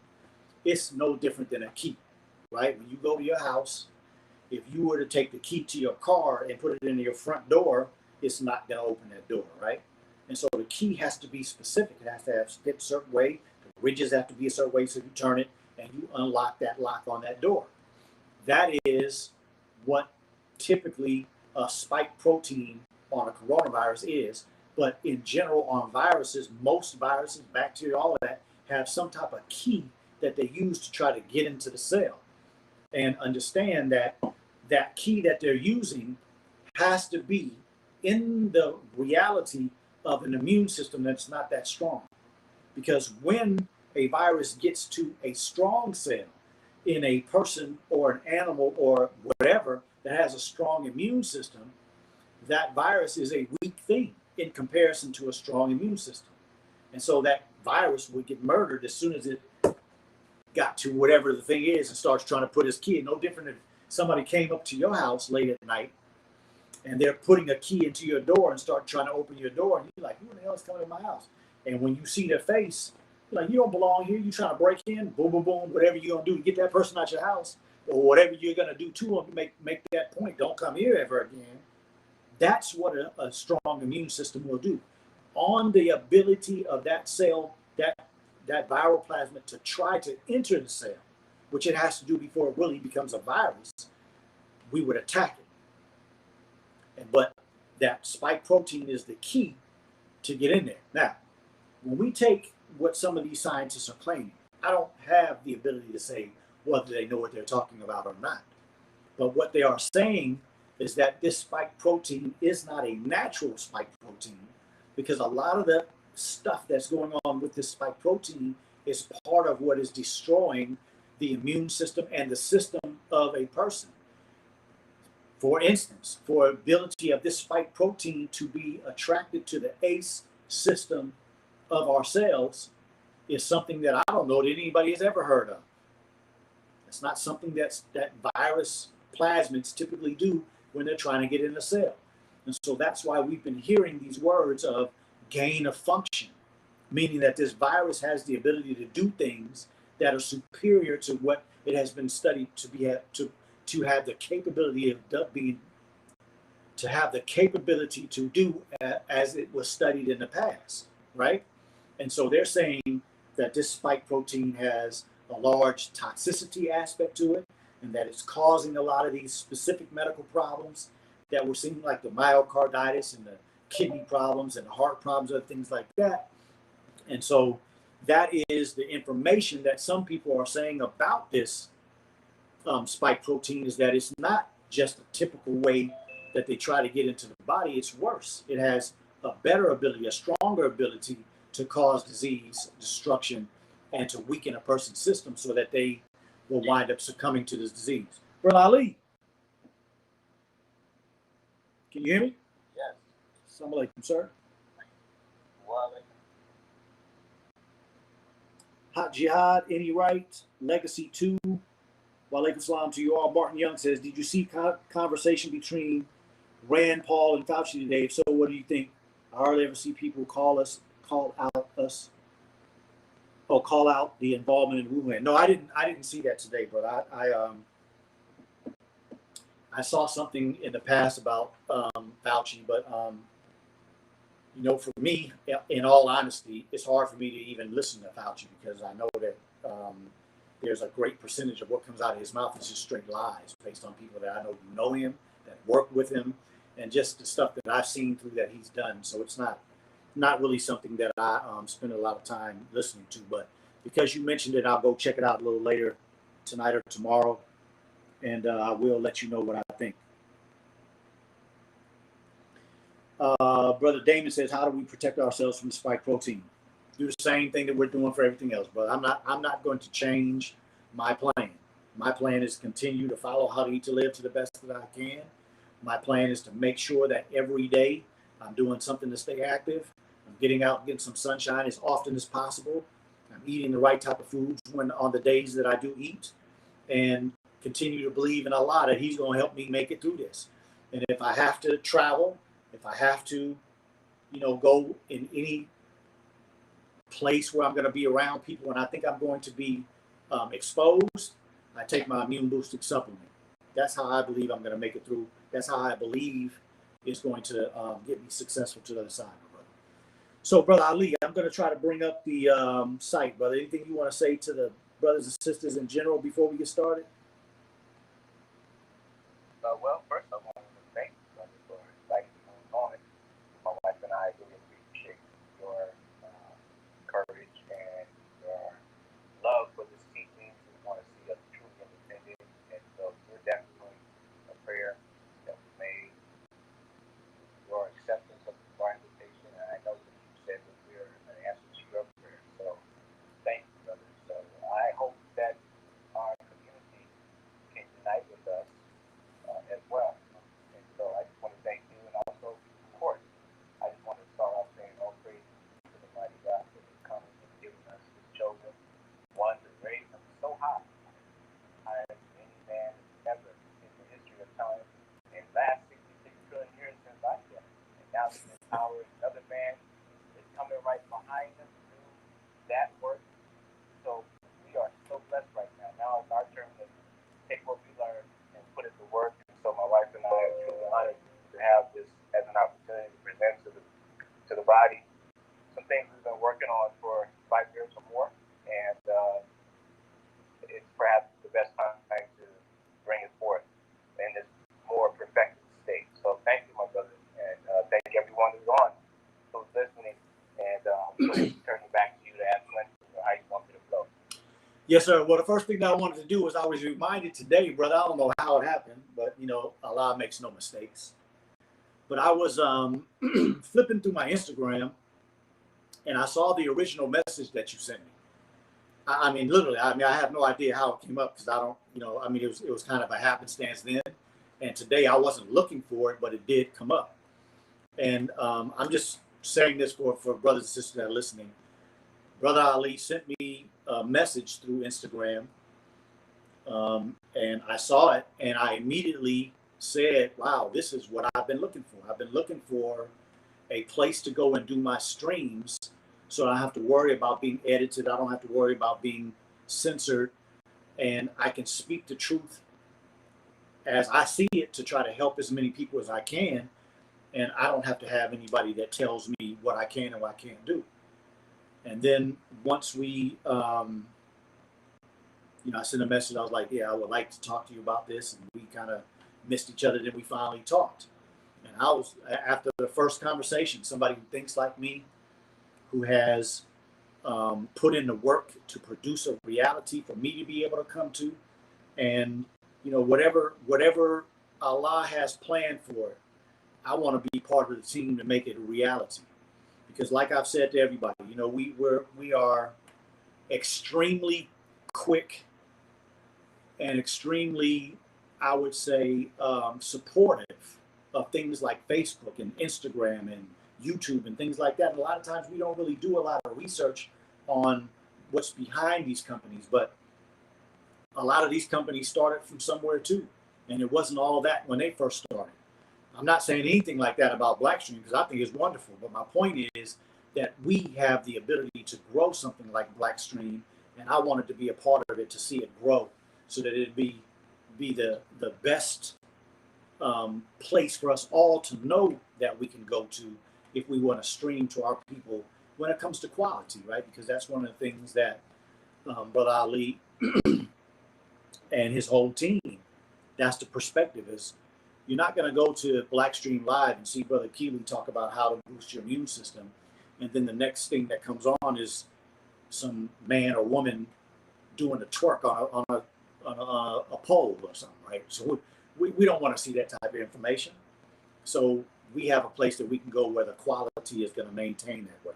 it's no different than a key, right? When you go to your house, if you were to take the key to your car and put it in your front door, it's not going to open that door, right? And so the key has to be specific. It has to have fit a certain way. The ridges have to be a certain way, so you turn it and you unlock that lock on that door. That is what typically a spike protein on a coronavirus is. But in general, on viruses, most viruses, bacteria, all of that, have some type of key that they use to try to get into the cell. And understand that that key that they're using has to be in the reality of an immune system that's not that strong. Because when a virus gets to a strong cell in a person or an animal or whatever that has a strong immune system, that virus is a weak thing in comparison to a strong immune system. And so that virus would get murdered as soon as it got to whatever the thing is and starts trying to put his key in. No different if somebody came up to your house late at night and they're putting a key into your door and start trying to open your door, and you're like, who the hell is coming in my house? And when you see their face, you're like, you don't belong here. You're trying to break in, boom, boom, boom, whatever you're going to do to get that person out your house, or whatever you're going to do to them to make that point. Don't come here ever again. That's what a strong immune system will do. On the ability of that cell, that viral plasmid to try to enter the cell, which it has to do before it really becomes a virus, we would attack it. But that spike protein is the key to get in there. Now, when we take what some of these scientists are claiming, I don't have the ability to say whether they know what they're talking about or not. But what they are saying is that this spike protein is not a natural spike protein, because a lot of the stuff that's going on with this spike protein is part of what is destroying the immune system and the system of a person. For instance, for ability of this spike protein to be attracted to the ACE system of our cells is something that I don't know that anybody has ever heard of. It's not something that virus plasmids typically do when they're trying to get in a cell. And so that's why we've been hearing these words of gain of function, meaning that this virus has the ability to do things that are superior to what it has been studied to be to have the capability of being, to have the capability to do as it was studied in the past, right? And so they're saying that this spike protein has a large toxicity aspect to it, and that it's causing a lot of these specific medical problems that we're seeing, like the myocarditis and the kidney problems and the heart problems and things like that. And so that is the information that some people are saying about this spike protein, is that it's not just a typical way that they try to get into the body. It's worse. It has a better ability, a stronger ability to cause disease, destruction, and to weaken a person's system so that they will wind up succumbing to this disease. Brother Ali, can you hear me?
Yes.
Assalamu alaikum, sir. Hot Jihad, Any Right, Legacy 2, Walaikum Salam to you all. Martin Young says, did you see conversation between Rand Paul and Fauci today? If so, what do you think? I hardly ever see people call out the involvement in Wuhan. No, I didn't see that today, but I saw something in the past about Fauci, but for me, in all honesty, it's hard for me to even listen to Fauci, because I know that there's a great percentage of what comes out of his mouth is just straight lies based on people that I know him, that work with him, and just the stuff that I've seen through that he's done. So it's not really something that I spend a lot of time listening to. But because you mentioned it, I'll go check it out a little later tonight or tomorrow, and I will let you know what I think. Brother Damon says, how do we protect ourselves from the spike protein? Do the same thing that we're doing for everything else. But I'm not going to change my plan. My plan is to continue to follow How to Eat to Live to the best that I can. My plan is to make sure that every day I'm doing something to stay active. I'm getting out and getting some sunshine as often as possible. I'm eating the right type of foods on the days that I do eat, and continue to believe in Allah that He's going to help me make it through this. And if I have to travel, if I have to, go in any place where I'm going to be around people and I think I'm going to be exposed, I take my immune boosting supplement. That's how I believe I'm going to make it through. That's how I believe it's going to get me successful to the other side, brother. So, Brother Ali, I'm going to try to bring up the site, brother. Anything you want to say to the brothers and sisters in general before we get started?
Well, first I want to thank you for inviting me on. My wife and I really working on for 5 years or more, and it's perhaps the best time to bring it forth in this more perfected state. So thank you, my brother, and thank everyone who's on, who's listening, and turning back to you to ask questions or how you want me to flow.
Yes, sir. Well, the first thing that I wanted to do was I was reminded today, brother, I don't know how it happened, but, you know, Allah makes no mistakes. But I was flipping through my Instagram, and I saw the original message that you sent me. I mean, literally, I have no idea how it came up because I don't, you know, I mean, it was kind of a happenstance then. And today I wasn't looking for it, but it did come up. And I'm just saying this for brothers and sisters that are listening. Brother Ali sent me a message through Instagram, and I saw it, and I immediately said, wow, this is what I've been looking for. I've been looking for a place to go and do my streams so I don't have to worry about being edited. I don't have to worry about being censored, and I can speak the truth as I see it to try to help as many people as I can, and I don't have to have anybody that tells me what I can and what I can't do. And then once we, you know, I sent a message. I was like, yeah, I would like to talk to you about this. And we kind of missed each other. Then we finally talked. And I was, after the first conversation, somebody who thinks like me, who has put in the work to produce a reality for me to be able to come to. And, you know, whatever Allah has planned for it, I want to be part of the team to make it a reality. Because like I've said to everybody, you know, we are extremely quick and extremely, I would say, supportive of things like Facebook and Instagram and YouTube and things like that. And a lot of times we don't really do a lot of research on what's behind these companies, but a lot of these companies started from somewhere too. And it wasn't all that when they first started. I'm not saying anything like that about Blackstream because I think it's wonderful. But my point is that we have the ability to grow something like Blackstream, and I wanted to be a part of it to see it grow so that it'd be the best place for us all to know that we can go to if we want to stream to our people when it comes to quality, right? Because that's one of the things that Brother Ali and his whole team, that's the perspective is. You're not going to go to Blackstream Live and see Brother Keeley talk about how to boost your immune system, and then the next thing that comes on is some man or woman doing a twerk on a pole or something, right? So we don't want to see that type of information. So we have a place that we can go where the quality is going to maintain that way.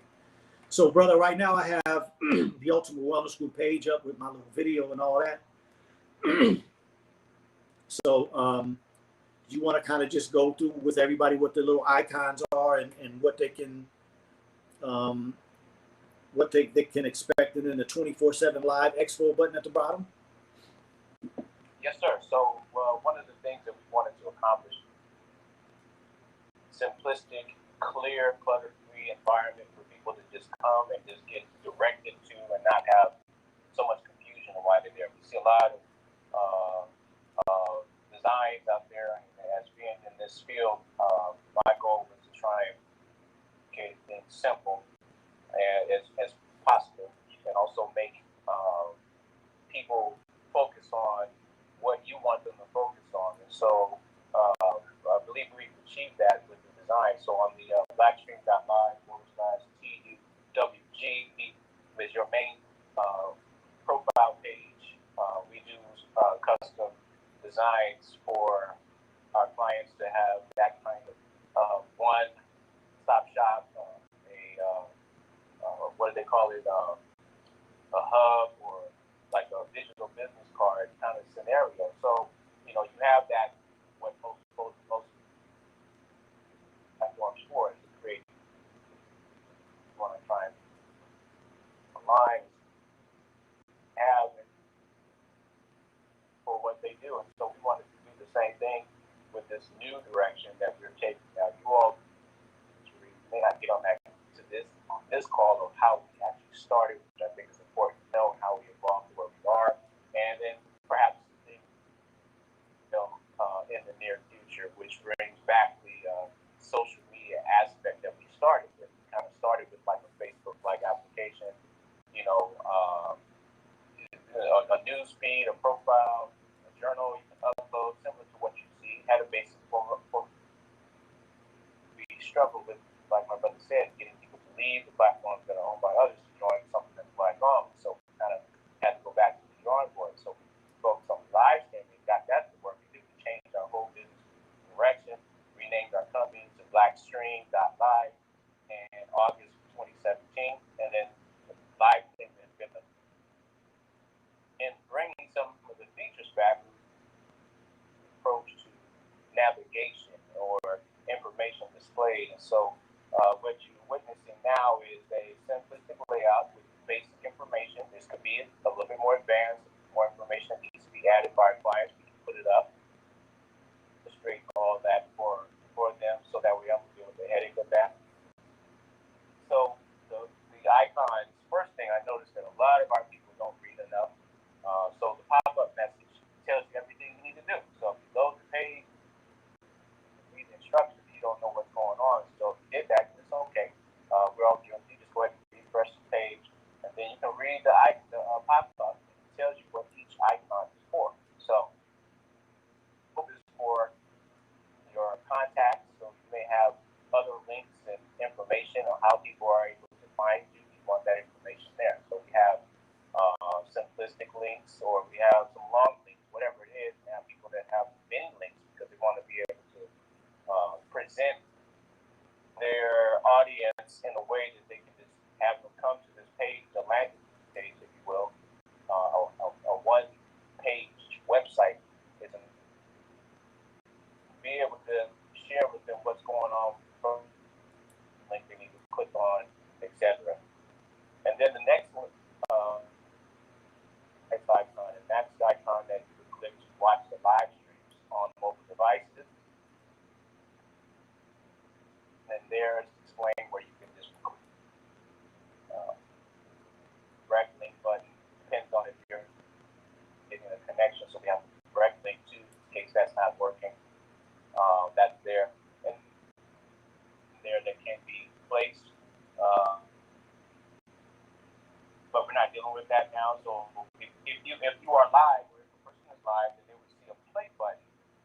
So, brother, right now I have the Ultimate Wellness Group page up with my little video and all that. So, you want to kind of just go through with everybody what the little icons are and what they can expect, and then the 24/7 live expo button at the bottom?
Yes, sir. So one of the things that we wanted to accomplish, simplistic, clear, clutter-free environment for people to just come and just get directed to and not have so much confusion on why they're there. We see a lot of designs out there, and as being in this field, my goal was to try and get things simple as possible, and also make people focus on what you want them to focus on. And so I believe we've achieved that with the design. So on the blackstream.live/TUWG is your main profile page. We do custom designs for our clients to have that kind of one-stop shop, what do they call it, a hub or like a digital business card kind of scenario. So, you know, you have that, what most platforms for is to create, you want to try and align, have for what they do. And so we wanted to do the same thing with this new direction that we're taking. Now, you all may not get on this call of how we actually started, which I think is important to know, how we evolved to where we are, and then perhaps in the near future, which brings back the social media aspect that we started with. We kind of started with like a Facebook, like I leave the platforms that are owned by others to join something that's Black owned. So we kind of had to go back to the drawing board. So we focused on live streaming, got that to work. We changed our whole business direction, renamed our company to Blackstream.live in August 2017, and then the live stream has been in bringing some of the features back. Approach to navigation or information displayed, and so what you're witnessing now is a simplistic layout with basic information. This could be a little bit more advanced, more information that needs to be added by our clients. We can put it up, illustrate all that for them, so that we have to deal with the headache of that. So the icons, first thing I noticed that a lot of our people don't read enough. So the pop-up message tells you everything you need to do. So if you load the page, read the instructions, you don't know what's going on. So if you did that, it's okay. We're all guilty. Just go ahead and refresh the page, and then you can read the pop-up. It tells you what each icon is for. So this is for your contacts. So you may have other links and information on how people are able to find you. You want that information there. So we have simplistic links, or we have some long links, whatever it is. We have people that have many links because they want to be able to present their audience in a way that they can just have them come to this page, the landing page, if you will, a one-page website. Is be able to share with them what's going on from link they need to click on, etc. And then the next one, next icon, and that's the icon that you would click to watch the live streams on mobile devices. And there's explain where you can just direct link button. Depends on if you're getting a connection, so we have to direct link to in case that's not working. That's there, and there that can be placed. But we're not dealing with that now. So if you are live, or if the person is live, then they would see a play button.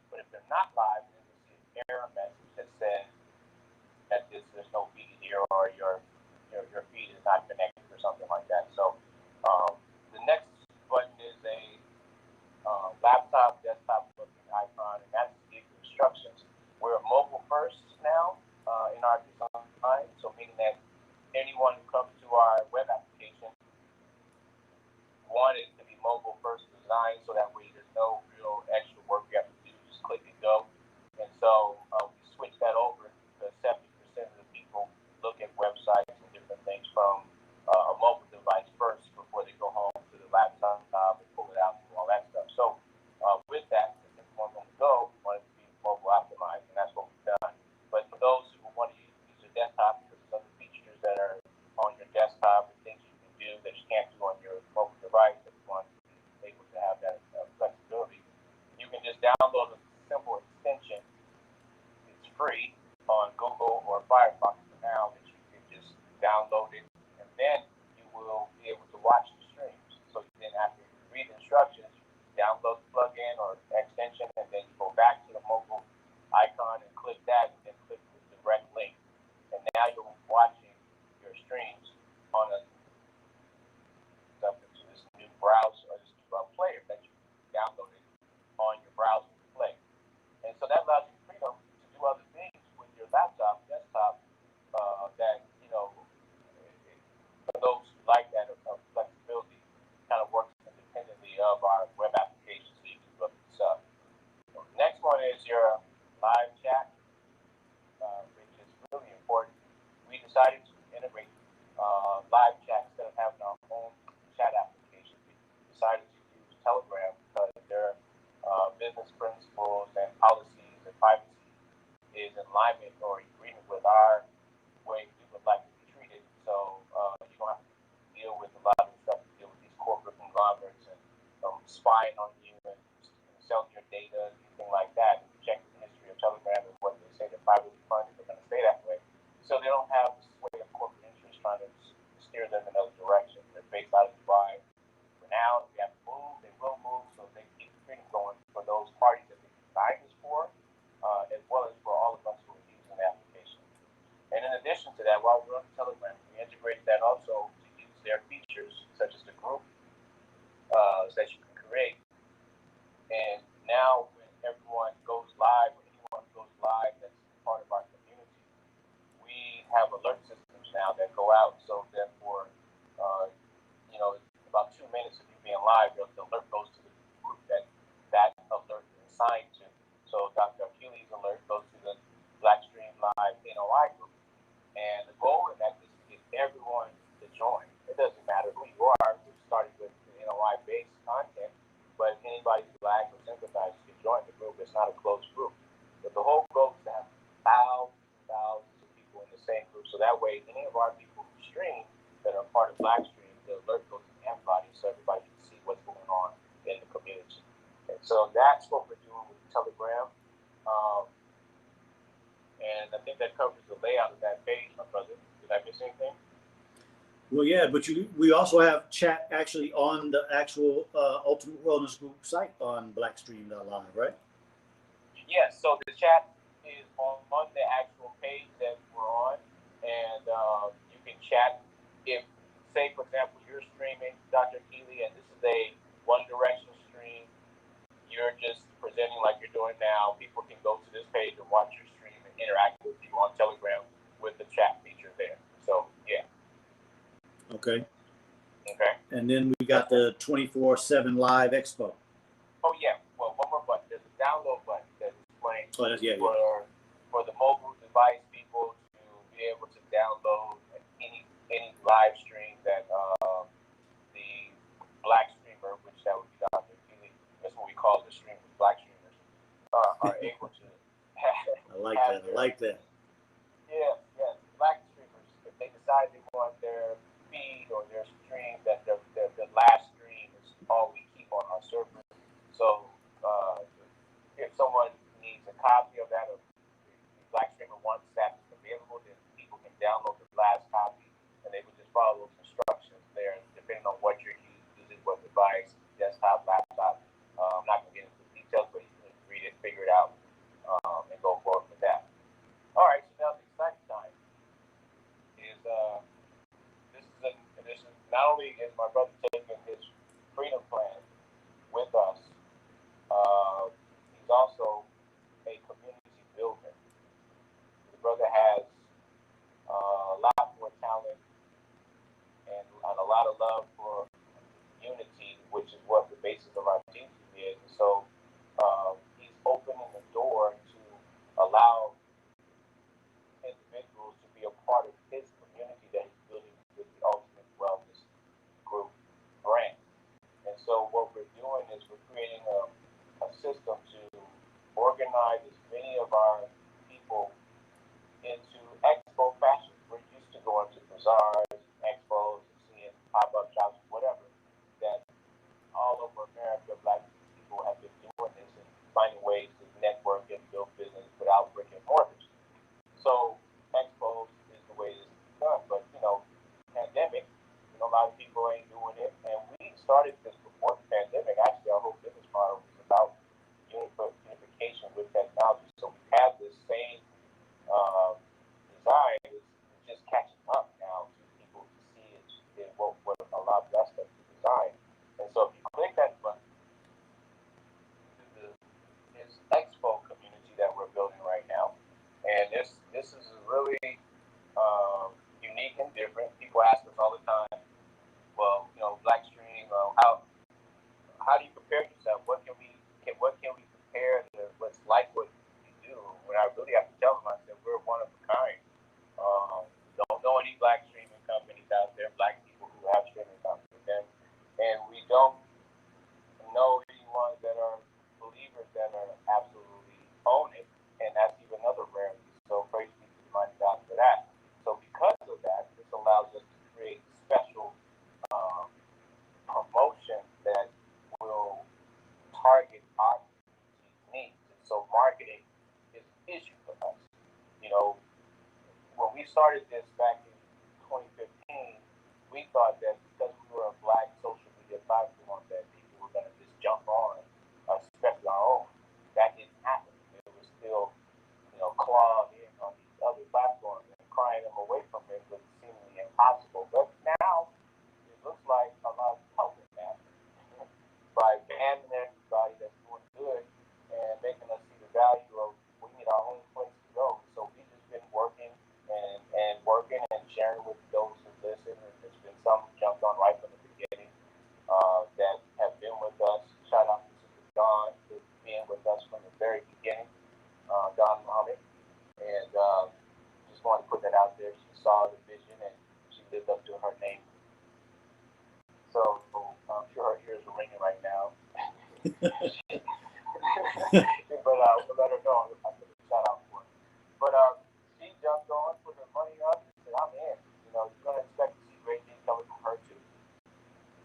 But if they're not live, then they see an error message that says that there's no feed here, or your feed is not connected, or something like that. So the next button is a laptop, desktop looking icon, and that's to give you instructions. We're mobile first now in our design, so meaning that anyone who comes to our web application want it to be mobile first design, so that way there's no real extra work you have to do, just click and go. And so we switched that over to 70% of the people look at websites and different things from a mobile device first before they go home to the laptop and pull it out and all that stuff. So with that, if you want them to go, we want it to be mobile optimized, and that's what we've done. But for those who want to use your desktop, because there's other features that are on your desktop and things you can do that you can't do on your mobile device, if you want to be able to have that flexibility, you can just download a simple extension. It's free on Google or Firefox for now, that you can just download it, and then you will be able to watch the streams. So then after you read the instructions, you download the plugin or extension, and then you go back to the mobile icon and click that, and then click the direct link. And now you're watching your streams on into this new browser, or this new player that you downloaded on your browser to play. And so that allows you freedom to do other things with your laptop, desktop, that, for those who like that flexibility, kind of works independently of our web application, so you can look this up. Next one is your live chat, which is really important. We decided to integrate live chat instead of having our own chat application. We decided to use Telegram because their business principles and policies and privacy is in alignment or agreement with our way we would like to be treated. So you don't have to deal with a lot of stuff to deal with these corporate conglomerates and spying on you and selling your data, anything like that. If you check the history of Telegram and what they say, they're privately funded, they're going to stay that way. So they don't have this way of corporate interest trying to steer them features such as the group that you can create. And now when everyone goes live, when anyone goes live that's part of our community, we have alert systems now that go out. So therefore, about 2 minutes of you being live, the alert goes to the group that alert is assigned to. So Dr. Achilles' alert goes to the Blackstream Live NOI group. And the goal in that is to get everyone to join. It doesn't matter who you are. We started with NOI-based content, but anybody who Black or sympathizes can join the group. It's not a closed group. But the whole goal is to have thousands and thousands of people in the same group. So that way, any of our people who stream that are part of Blackstream, the alert goes to everybody so everybody can see what's going on in the community. And so that's what we're doing with Telegram. And I think that covers the layout of that page, my brother. Did I miss anything?
Well, yeah, but we also have chat actually on the actual Ultimate Wellness Group site on Blackstream.live, right?
Yes, so the chat is on the actual page that we're on, and you can chat. If, say, for example, you're streaming Dr. Keeley, and this is a One Direction stream, you're just presenting like you're doing now. People can go to this page and watch your stream and interact with you on Telegram with the chat feature there. So, yeah.
Okay.
Okay.
And then we got the 24/7 Live Expo.
Oh, yeah. Well, one more button. There's a download button that explains for the mobile device people to be able to download any live stream that the Black streamer, which that would be Dr. Keeley, that's what we call the streamers, Black streamers, are able to have.
I like that.
Yeah. Black streamers, if they decide they want their feed or their stream, that the last stream is all we keep on our server. So if someone needs a copy of that, or the Black streamer wants that available, then people can download the last copy, and they would just follow those instructions there, depending on what you're using, what device, desktop, laptop. I'm not going to get into the details, but you can read it, figure it out, and go forward with that. All right, so now the exciting time is this is not only is my brother taking his freedom plan with us, he's also a community builder. The brother has a lot more talent and a lot of love for unity, which is what the basis of our team is. And so he's opening the door to allow individuals to be a part of his community that he's building with the Ultimate Wellness Group brand. And so what we're doing is we're creating a system to organize as many of our people into expo fashion. We're used to going to bazaars, expos, and seeing pop-up shops, whatever, that all over America, Black people have been doing this and finding ways to network and build business without brick and mortars. So expos is the way it's done. But, pandemic, a lot of people ain't doing it. And we started this before the pandemic. Actually, our whole business model was about unification with technology. So we have this same design. It's just catching up now to people to see it what allowed us to design. And so if you click that button, this expo community that we're building right now, and this is really unique and different. People ask us all the time, well, Blackstream, how do you prepare yourself? What can we compare to what's like what you do? When I really have to tell them, I said we're one of a kind. Don't know any Black streaming companies out there, Black people who have streaming companies, and we don't know anyone that are believers that are absolutely own it, and that's even another rarity. So praise be to the mighty God for that. So because of that, this allows us to create special promotion that will target our needs. And so marketing is an issue for us. When we started this back in 2015, we thought that because we were a Black social media platform that people were going to just jump on, especially our own. That didn't happen. It was still, clawed in on these other platforms and crying them away from it was seemingly impossible. But now it looks But we'll let her know. I put a shout out for her. But she jumped on, put her money up, and said, I'm in. You know, you're going to expect to see great things coming from her too.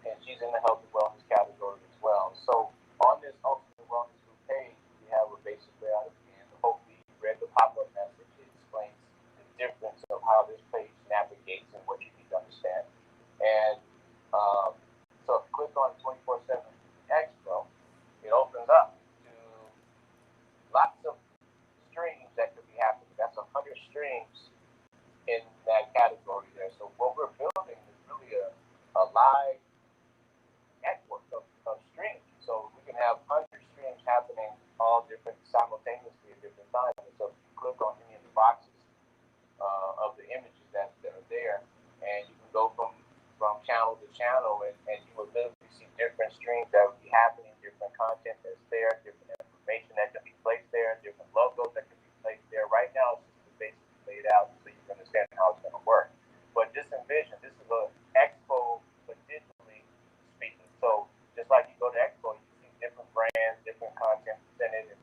And she's in the health and wellness category as well. So on this Ultimate Wellness Group page, we have a basic layout again. Hopefully you read the pop-up message. It explains the difference of how this page navigates and what you need to understand. And so if you click on 24/7 Expo, it opens up to lots of streams that could be happening. That's 100 streams in that category there. So what we're building is really a live network of streams. So we can have 100 streams happening all different simultaneously at different times. And so if you click on any of the boxes of the images that are there, and you can go from channel to channel, and you will literally see different streams that will be happening, different content that's there, different information that can be placed there, different logos that can be placed there. Right now, it's just basically laid out so you can understand how it's going to work. But just envision, this is an expo, but digitally speaking. So just like you go to expo, you see different brands, different content presented, and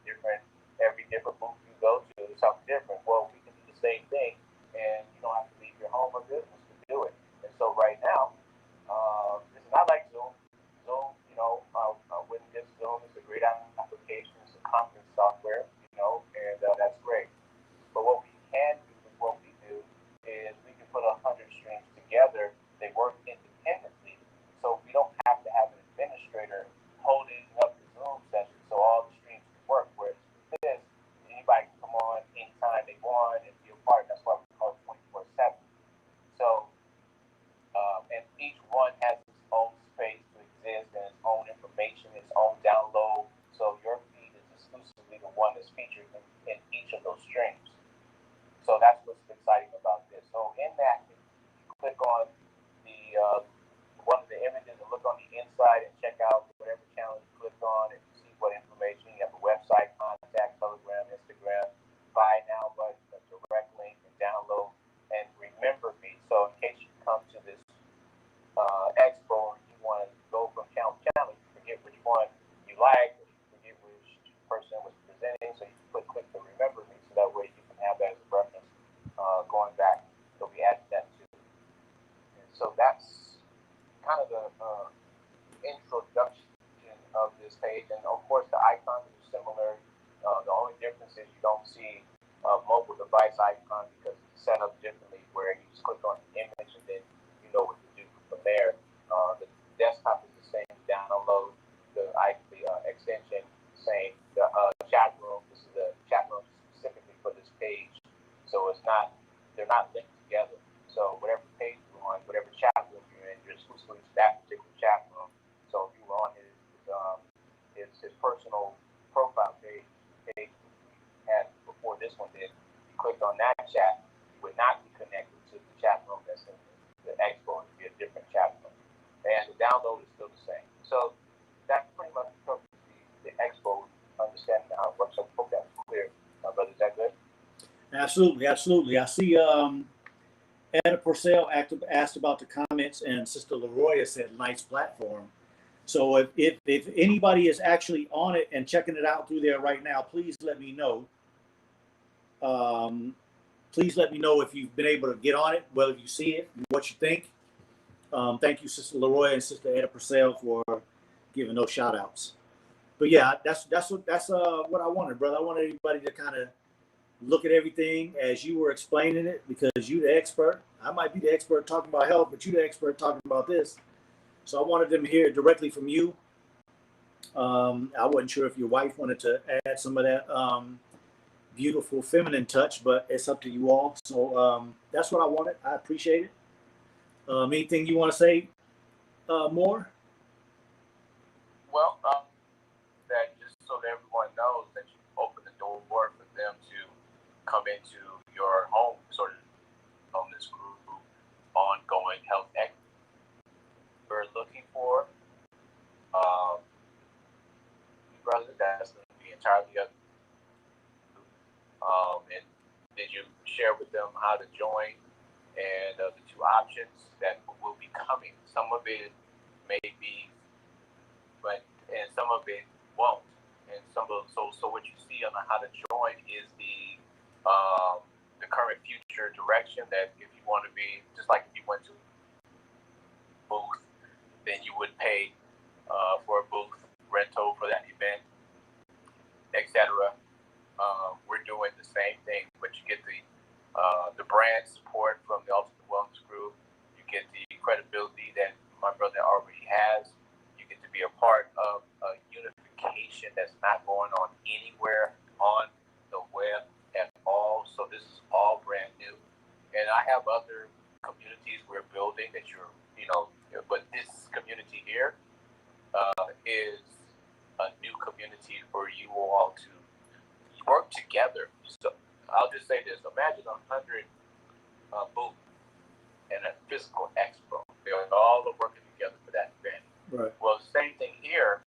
every different booth you go to is something different. Well, we can do the same thing, and you don't have to leave your home or business to do it. And so right now, this is not like Zoom. Zoom, you know, I wouldn't get Zoom. It's a great application. It's a conference software, you know, and that's great. But what we can do with what we do is we can put 100 streams together. They work independently, so we don't have to have an administrator holding up the Zoom session so all the streams can work. Whereas with this, anybody can come on anytime they want and be a part. That's why we call it 24/7. So, and each one has its own space to exist and its own information, its own download. So your feed is exclusively the one that's featured in each of those streams. So that's what's exciting about this. So in that, if you click on the one of the images and look on the inside and check out whatever channel you click on and see what information. You have a website, contact, Telegram, Instagram, buy now button, a direct link, and download. And remember me. So in case you come to this expo and you want to go from channel to channel, you forget which one you like, or you forget which person was presenting, so you can click to remember me, so that way you can have that as a reference going back. So we added that too. And so that's kind of the introduction of this page. And of course, the icons are similar. The only difference is you don't see a mobile device icon because it's set up differently, where you just click on the image and then you know what to do from there. The desktop is the same. Download the extension, same. The chat room. This is the chat room specifically for this page, so they're not linked together. So whatever page you're on, whatever chat room you're in, you're exclusively to that particular chat room. So if you were on his personal profile page he had before this one did, you clicked on that chat, you would not be connected to the chat room that's in the expo. It would be a different chat room. And the download is still the same. So that's pretty much the expo, understanding how it works. So I hope that's clear. Brother, is that good?
Absolutely, absolutely. I see Etta Purcell asked about the comments, and Sister Leroy said nice platform. So if anybody is actually on it and checking it out through there right now, please let me know. Please let me know if you've been able to get on it, whether you see it, what you think. Thank you, Sister Leroy and Sister Etta Purcell, for giving those shout outs. But yeah, that's what I wanted, brother. I wanted everybody to kind of look at everything as you were explaining it, because you're the expert. I might be the expert talking about health, but you're the expert talking about this. So I wanted them to hear it directly from you. I wasn't sure if your wife wanted to add some of that beautiful feminine touch, but it's up to you all. So that's what I wanted. I appreciate it. Anything you want to say more?
Well, that just so that everyone knows that you open the door for them to come into your home, sort of on this group, ongoing health equity. We're looking for brother, that's going to be entirely up to you. And did you share with them how to join and the two options that will be coming? Some of it may be, and some of it won't. And so what you see on how to join is the current future direction that if you want to be, just like if you went to a booth, then you would pay for a booth rental for that event, etc. We're doing the same thing, but you get the brand support from the Ultimate Wellness Group. You get the credibility that my brother already has. You get to be a part of a unification that's not going on anywhere on the web at all. So this is all brand new. And I have other communities we're building that but this community here is a new community for you all to work together. So I'll just say this: imagine 100 booths and a physical expo. They all are working together for that event.
Right.
Well, the same thing here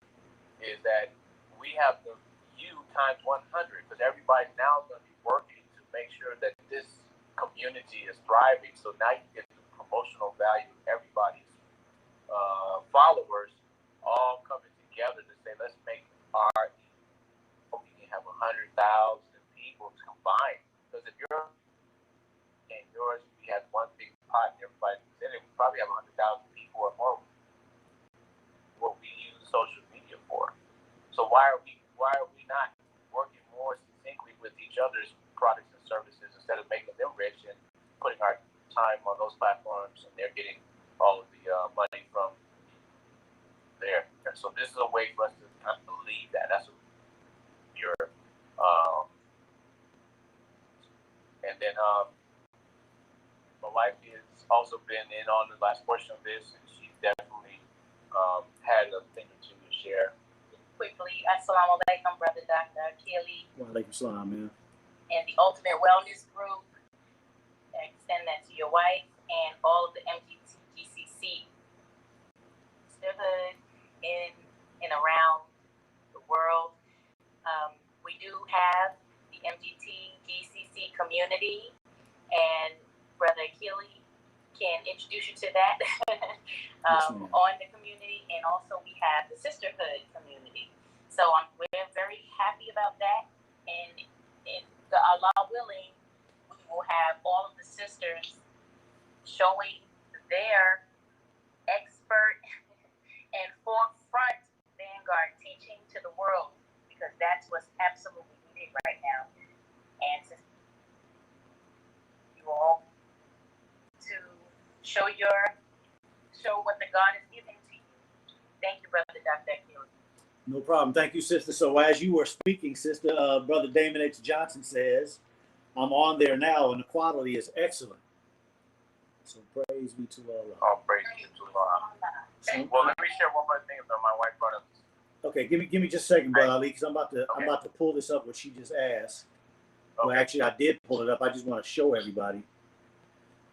is that we have the you times 100 because everybody now is going to be working to make sure that this community is thriving. So now you get the promotional value of everybody's followers all coming together to say, let's make our we can have 100,000 people combined. Because if you're and yours, we had one big pot and everybody was in it, we probably have 100,000 people or more. What we use social media for. So why are we not working more succinctly with each other's products and services instead of making them rich and putting our time on those platforms and they're getting all of the money from there. And so this is a way for us to kind of believe that. That's what you're and then my wife has also been in on the last portion of this, and she definitely had a thing or two to share.
Quickly, Assalamu alaikum, Brother Dr. Akili.
Wa alaikum salam, man.
And the Ultimate Wellness Group. I extend that to your wife and all of the MGTGCC sisterhood in and around the world. We do have the MGTGCC community, and Brother Akili can introduce you to that on the community, and also we have the sisterhood community. So we're very happy about that, and Allah willing, we will have all of the sisters showing their expert and forefront vanguard teaching to the world, because that's what's absolutely needed right now. And you all to show what the God is giving to you. Thank you, Brother Dr. Akili.
No problem. Thank you, sister. So as you were speaking, sister, Brother Damon H. Johnson says, I'm on there now and the quality is excellent. So praise be to Allah.
Oh, praise be to Allah. Well, let me share one more thing that my wife brought up.
Okay, give me just a second, Brother Ali, because I'm about to pull this up what she just asked. Okay. Well, actually, I did pull it up. I just want to show everybody.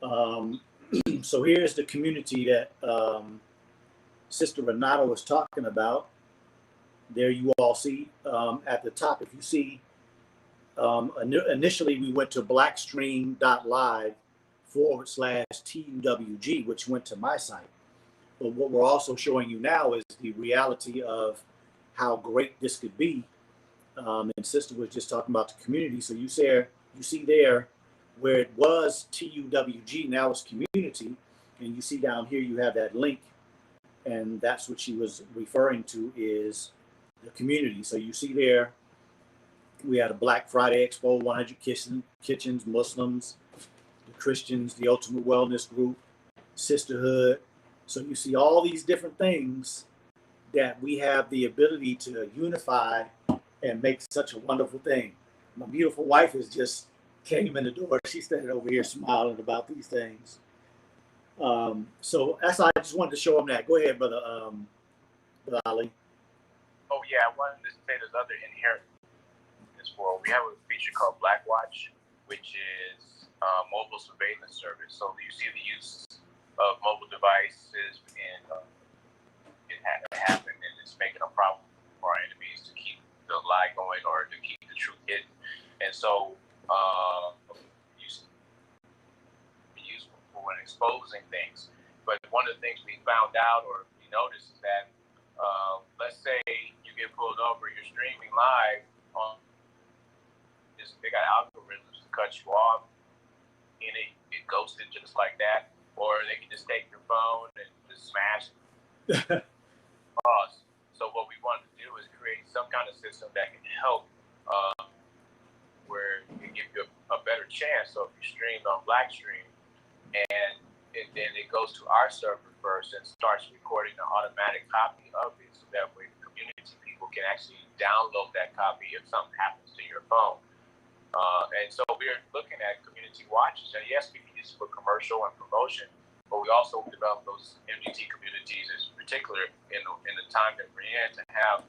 So here's the community that Sister Renata was talking about. There you all see at the top. If you see, initially we went to blackstream.live/TUWG, which went to my site. But what we're also showing you now is the reality of how great this could be. And Sister was just talking about the community. So you see there where it was TUWG, now it's community. And you see down here, you have that link. And that's what she was referring to is the community. So you see there, we had a Black Friday Expo, 100 kitchens, Muslims, the Christians, the Ultimate Wellness Group, Sisterhood. So you see all these different things that we have the ability to unify and make such a wonderful thing. My beautiful wife has just came in the door. She's standing over here smiling about these things. So that's I just wanted to show them that. Go ahead, Brother Ali.
Oh yeah, I wanted to say there's other inherent in this world. We have a feature called Black Watch, which is mobile surveillance service. So you see the use of mobile devices and it happened, and it's making a problem for our enemies to keep the lie going or to keep the truth hidden. And so useful for when exposing things. But one of the things we found out or we noticed is that let's say you you get pulled over, you're streaming live on. They got algorithms to cut you off, and it ghosted just like that. Or they can just take your phone and just smash it. So what we want to do is create some kind of system that can help, where it give you a better chance. So if you stream on Blackstream, and then it goes to our server first and starts recording an automatic copy of it, so that way the community people can actually download that copy if something happens to your phone. And so we're looking at community watches. And yes, we can use it for commercial and promotion, but we also develop those MDT communities, in particular in the time that we're in, to have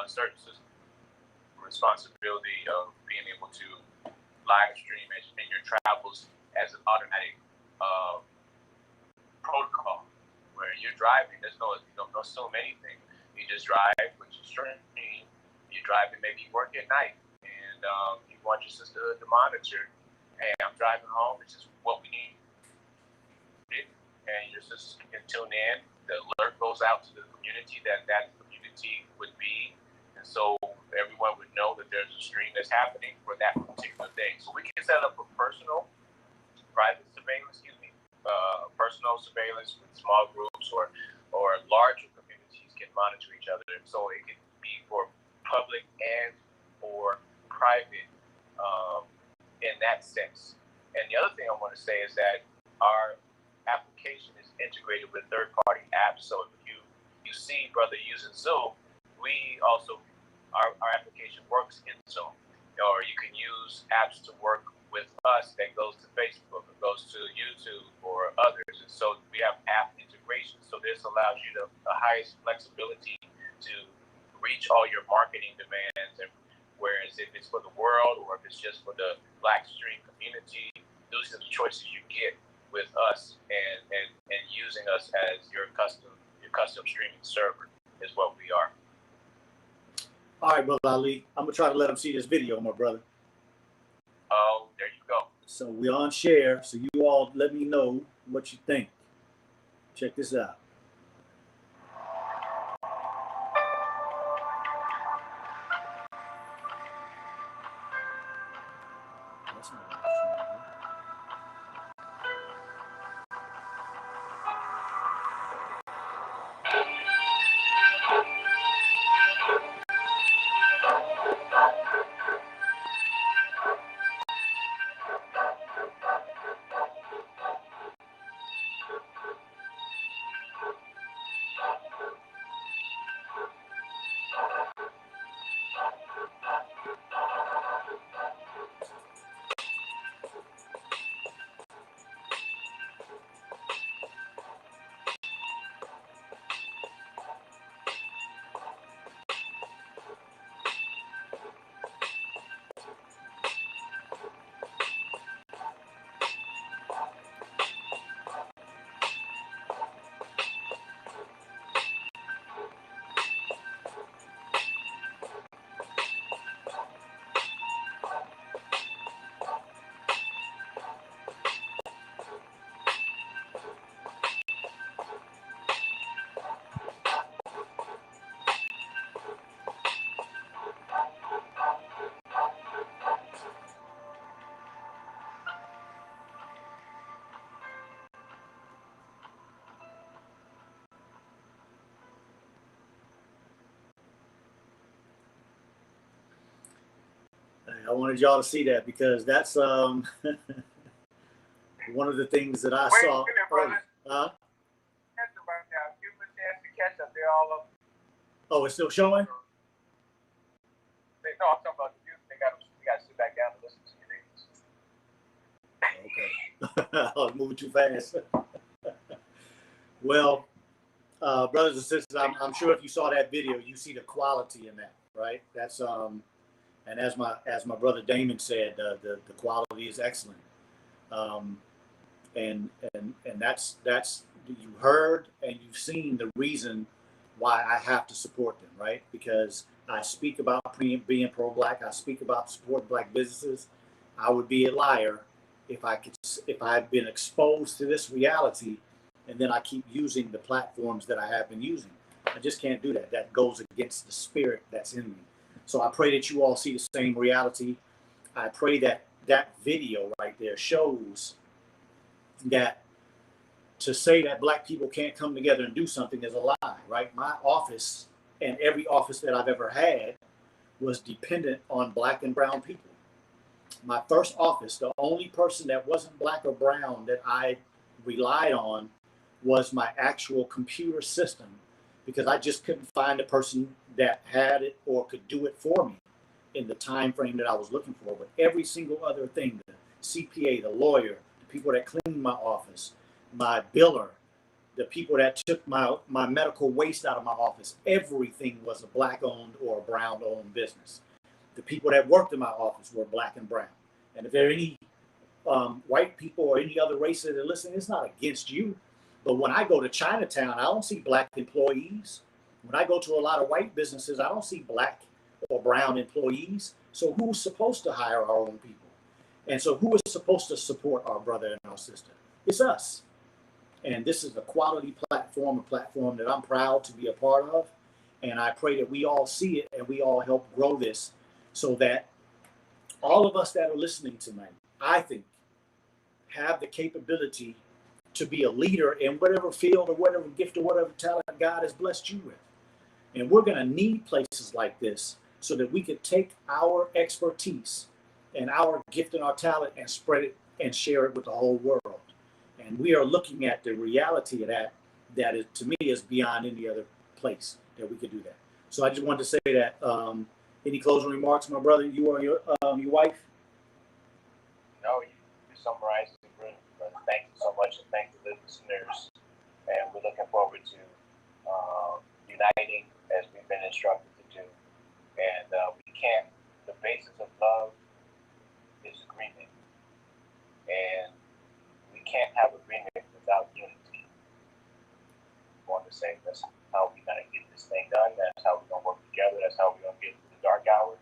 certain responsibility of being able to live stream in your travels as an automatic protocol, where you're driving. There's no assume anything. You just drive, but you stream. You drive and maybe work at night, and you want your sister to monitor. Hey, I'm driving home. This is what we need. And your sister can tune in. The alert goes out to the community that community would be, and so everyone would know that there's a stream that's happening for that particular day. So we can set up a personal, private surveillance, personal surveillance with small groups or larger communities can monitor each other. So it can be for public and for private in that sense. And the other thing I want to say is that our application is integrated with third-party apps. So if you see Brother using Zoom, we also our application works in Zoom. Or you can use apps to work with us that goes to Facebook, or goes to YouTube, or others. And so we have app integration. So this allows you the highest flexibility to reach all your marketing demands. And whereas if it's for the world or if it's just for the Blackstream community, those are the choices you get with us, and using us as your custom streaming server is what we are.
All right, Brother Ali, I'm gonna try to let them see this video, my brother.
Oh, there you go.
So we're on share, so you all let me know what you think. Check this out. That's not what I was trying to do. I wanted y'all to see that because that's one of the things that I saw.
Wait a minute, brother.
Huh?
Right now. Give them a chance to catch up. They're all up.
Oh, it's still showing?
No, I'm talking about the music. We got to sit back down and listen to you.
Okay. I was moving too fast. Well, brothers and sisters, I'm sure if you saw that video, you see the quality in that, right? That's and as my brother Damon said, the quality is excellent. And that's you heard and you've seen the reason why I have to support them, right? Because I speak about being pro-Black. I speak about supporting Black businesses. I would be a liar if I've been exposed to this reality and then I keep using the platforms that I have been using. I just can't do that. That goes against the spirit that's in me. So I pray that you all see the same reality. I pray that that video right there shows that to say that black people can't come together and do something is a lie, right? My office and every office that I've ever had was dependent on black and brown people. My first office, the only person that wasn't black or brown that I relied on was my actual computer system, because I just couldn't find a person that had it or could do it for me in the time frame that I was looking for. But every single other thing, the CPA, the lawyer, the people that cleaned my office, my biller, the people that took my medical waste out of my office, everything was a black owned or a brown owned business. The people that worked in my office were black and brown. And if there are any white people or any other race that are listening, it's not against you. But when I go to Chinatown, I don't see black employees. When I go to a lot of white businesses, I don't see black or brown employees. So who's supposed to hire our own people? And so who is supposed to support our brother and our sister? It's us. And this is a quality platform, a platform that I'm proud to be a part of. And I pray that we all see it and we all help grow this so that all of us that are listening tonight, I think, have the capability to be a leader in whatever field or whatever gift or whatever talent God has blessed you with. And we're going to need places like this so that we could take our expertise and our gift and our talent and spread it and share it with the whole world. And we are looking at the reality of that is, to me, is beyond any other place that we could do that. So I just wanted to say that. Any closing remarks, my brother, you or your wife?
No, you summarized it brilliantly, brother. Thank you so much, and thank the listeners. And we're looking forward to uniting as we've been instructed to do. And we can't. The basis of love is agreement, and we can't have agreement without unity. I want to say that's how we're gonna get this thing done. That's how we're gonna work together. That's how we're gonna get through the dark hour,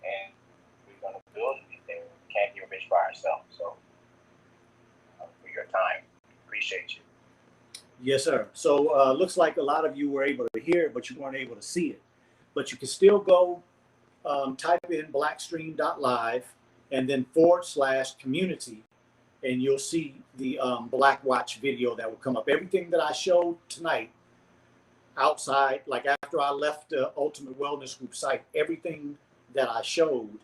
and we're gonna build anything. We can't get rich by ourselves. So, for your time, appreciate you.
Yes, sir. So looks like a lot of you were able to hear it, but you weren't able to see it. But you can still go type in blackstream.live and then /community, and you'll see the Black Watch video that will come up. Everything that I showed tonight outside, like after I left the Ultimate Wellness Group site, everything that I showed,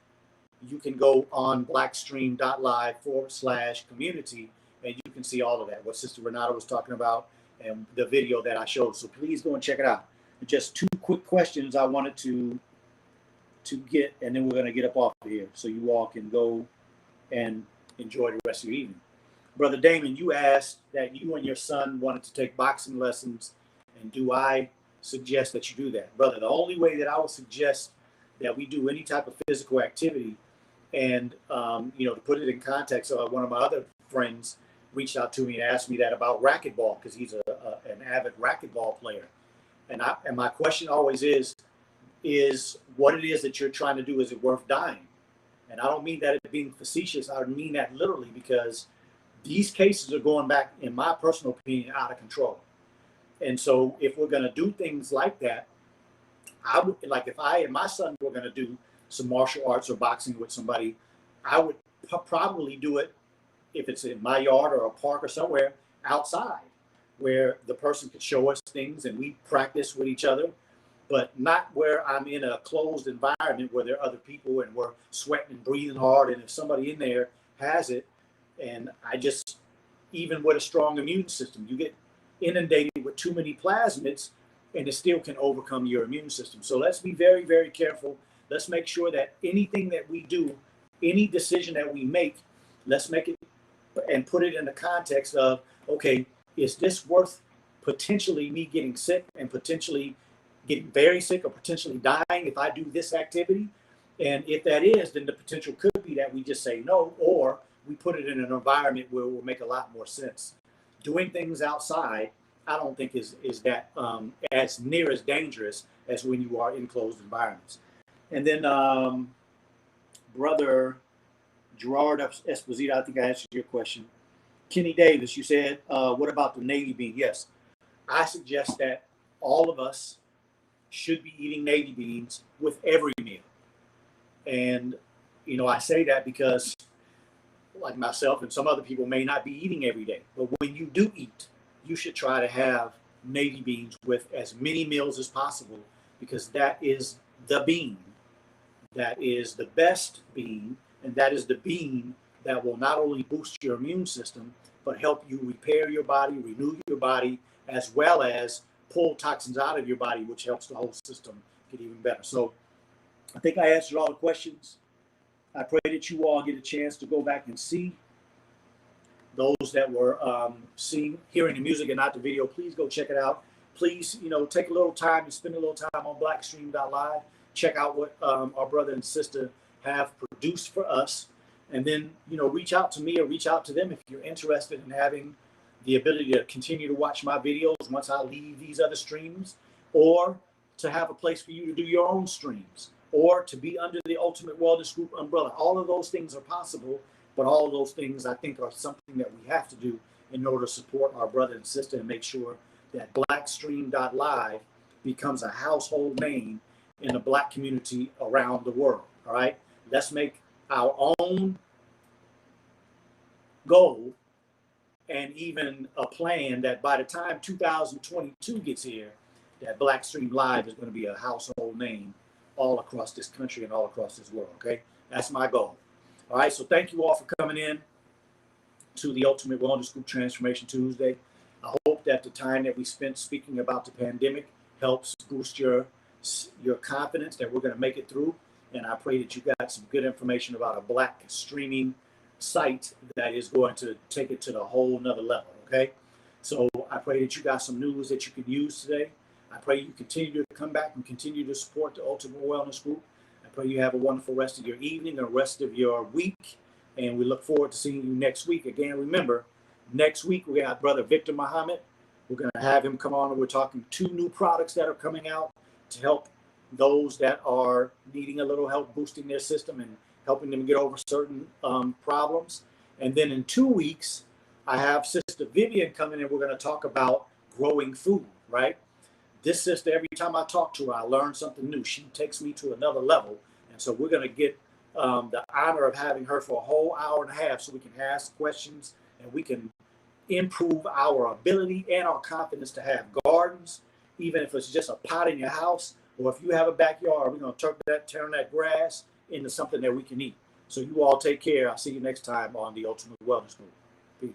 you can go on blackstream.live /community, and you can see all of that, what Sister Renata was talking about and the video that I showed. So please go and check it out. Just two quick questions I wanted to get, and then we're going to get up off of here so you all can go and enjoy the rest of your evening. Brother Damon, you asked that you and your son wanted to take boxing lessons, and do I suggest that you do that? Brother, the only way that I would suggest that we do any type of physical activity, and to put it in context, one of my other friends reached out to me and asked me that about racquetball, because he's an avid racquetball player. And my question always is what it is that you're trying to do, is it worth dying? And I don't mean that it being facetious. I mean that literally, because these cases are going back, in my personal opinion, out of control. And so if we're going to do things like that, I would, like if I and my son were going to do some martial arts or boxing with somebody, I would probably do it, if it's in my yard or a park or somewhere outside, where the person could show us things and we practice with each other, but not where I'm in a closed environment where there are other people and we're sweating and breathing hard. And if somebody in there has it, and even with a strong immune system, you get inundated with too many plasmids and it still can overcome your immune system. So let's be very, very careful. Let's make sure that anything that we do, any decision that we make, let's make it and put it in the context of, okay, is this worth potentially me getting sick and potentially getting very sick or potentially dying if I do this activity? And if that is, then the potential could be that we just say no, or we put it in an environment where it will make a lot more sense. Doing things outside, I don't think is that as near as dangerous as when you are in closed environments. And then Brother Gerard Esposito, I think I answered your question. Kenny Davis, you said, what about the Navy bean? Yes, I suggest that all of us should be eating navy beans with every meal. And, you know, I say that because, like myself and some other people, may not be eating every day. But when you do eat, you should try to have navy beans with as many meals as possible, because that is the bean. That is the best bean, and that is the bean that will not only boost your immune system, but help you repair your body, renew your body, as well as pull toxins out of your body, which helps the whole system get even better. So I think I answered all the questions. I pray that you all get a chance to go back and see. Those that were hearing the music and not the video, please go check it out. Please, you know, take a little time to spend a little time on Blackstream.live. Check out what our brother and sister have produced for us. And then, you know, reach out to me or reach out to them if you're interested in having the ability to continue to watch my videos once I leave these other streams, or to have a place for you to do your own streams, or to be under the Ultimate Wellness Group umbrella. All of those things are possible, but all of those things I think are something that we have to do in order to support our brother and sister and make sure that Blackstream.live becomes a household name in the Black community around the world. All right, let's make our own goal and even a plan that by the time 2022 gets here, that Blackstream Live is going to be a household name all across this country and all across this world. Okay, that's my goal. All right, so thank you all for coming in to the Ultimate Wellness Group Transformation Tuesday. I hope that the time that we spent speaking about the pandemic helps boost your confidence that we're going to make it through. And I pray that you got some good information about a Black streaming site that is going to take it to the whole nother level. Okay, so I pray that you got some news that you can use today. I pray you continue to come back and continue to support the Ultimate Wellness Group. I pray you have a wonderful rest of your evening and the rest of your week. And we look forward to seeing you next week. Again, remember, next week we got Brother Victor Muhammad. We're going to have him come on, and we're talking 2 new products that are coming out to help those that are needing a little help boosting their system and helping them get over certain problems. And then in 2 weeks, I have Sister Vivian coming in. We're going to talk about growing food, right? This sister, every time I talk to her, I learn something new. She takes me to another level. And so we're going to get the honor of having her for a whole hour and a half so we can ask questions and we can improve our ability and our confidence to have gardens, even if it's just a pot in your house, or if you have a backyard, we're going to turn that grass into something that we can eat. So you all take care. I'll see you next time on the Ultimate Wellness Group. Peace.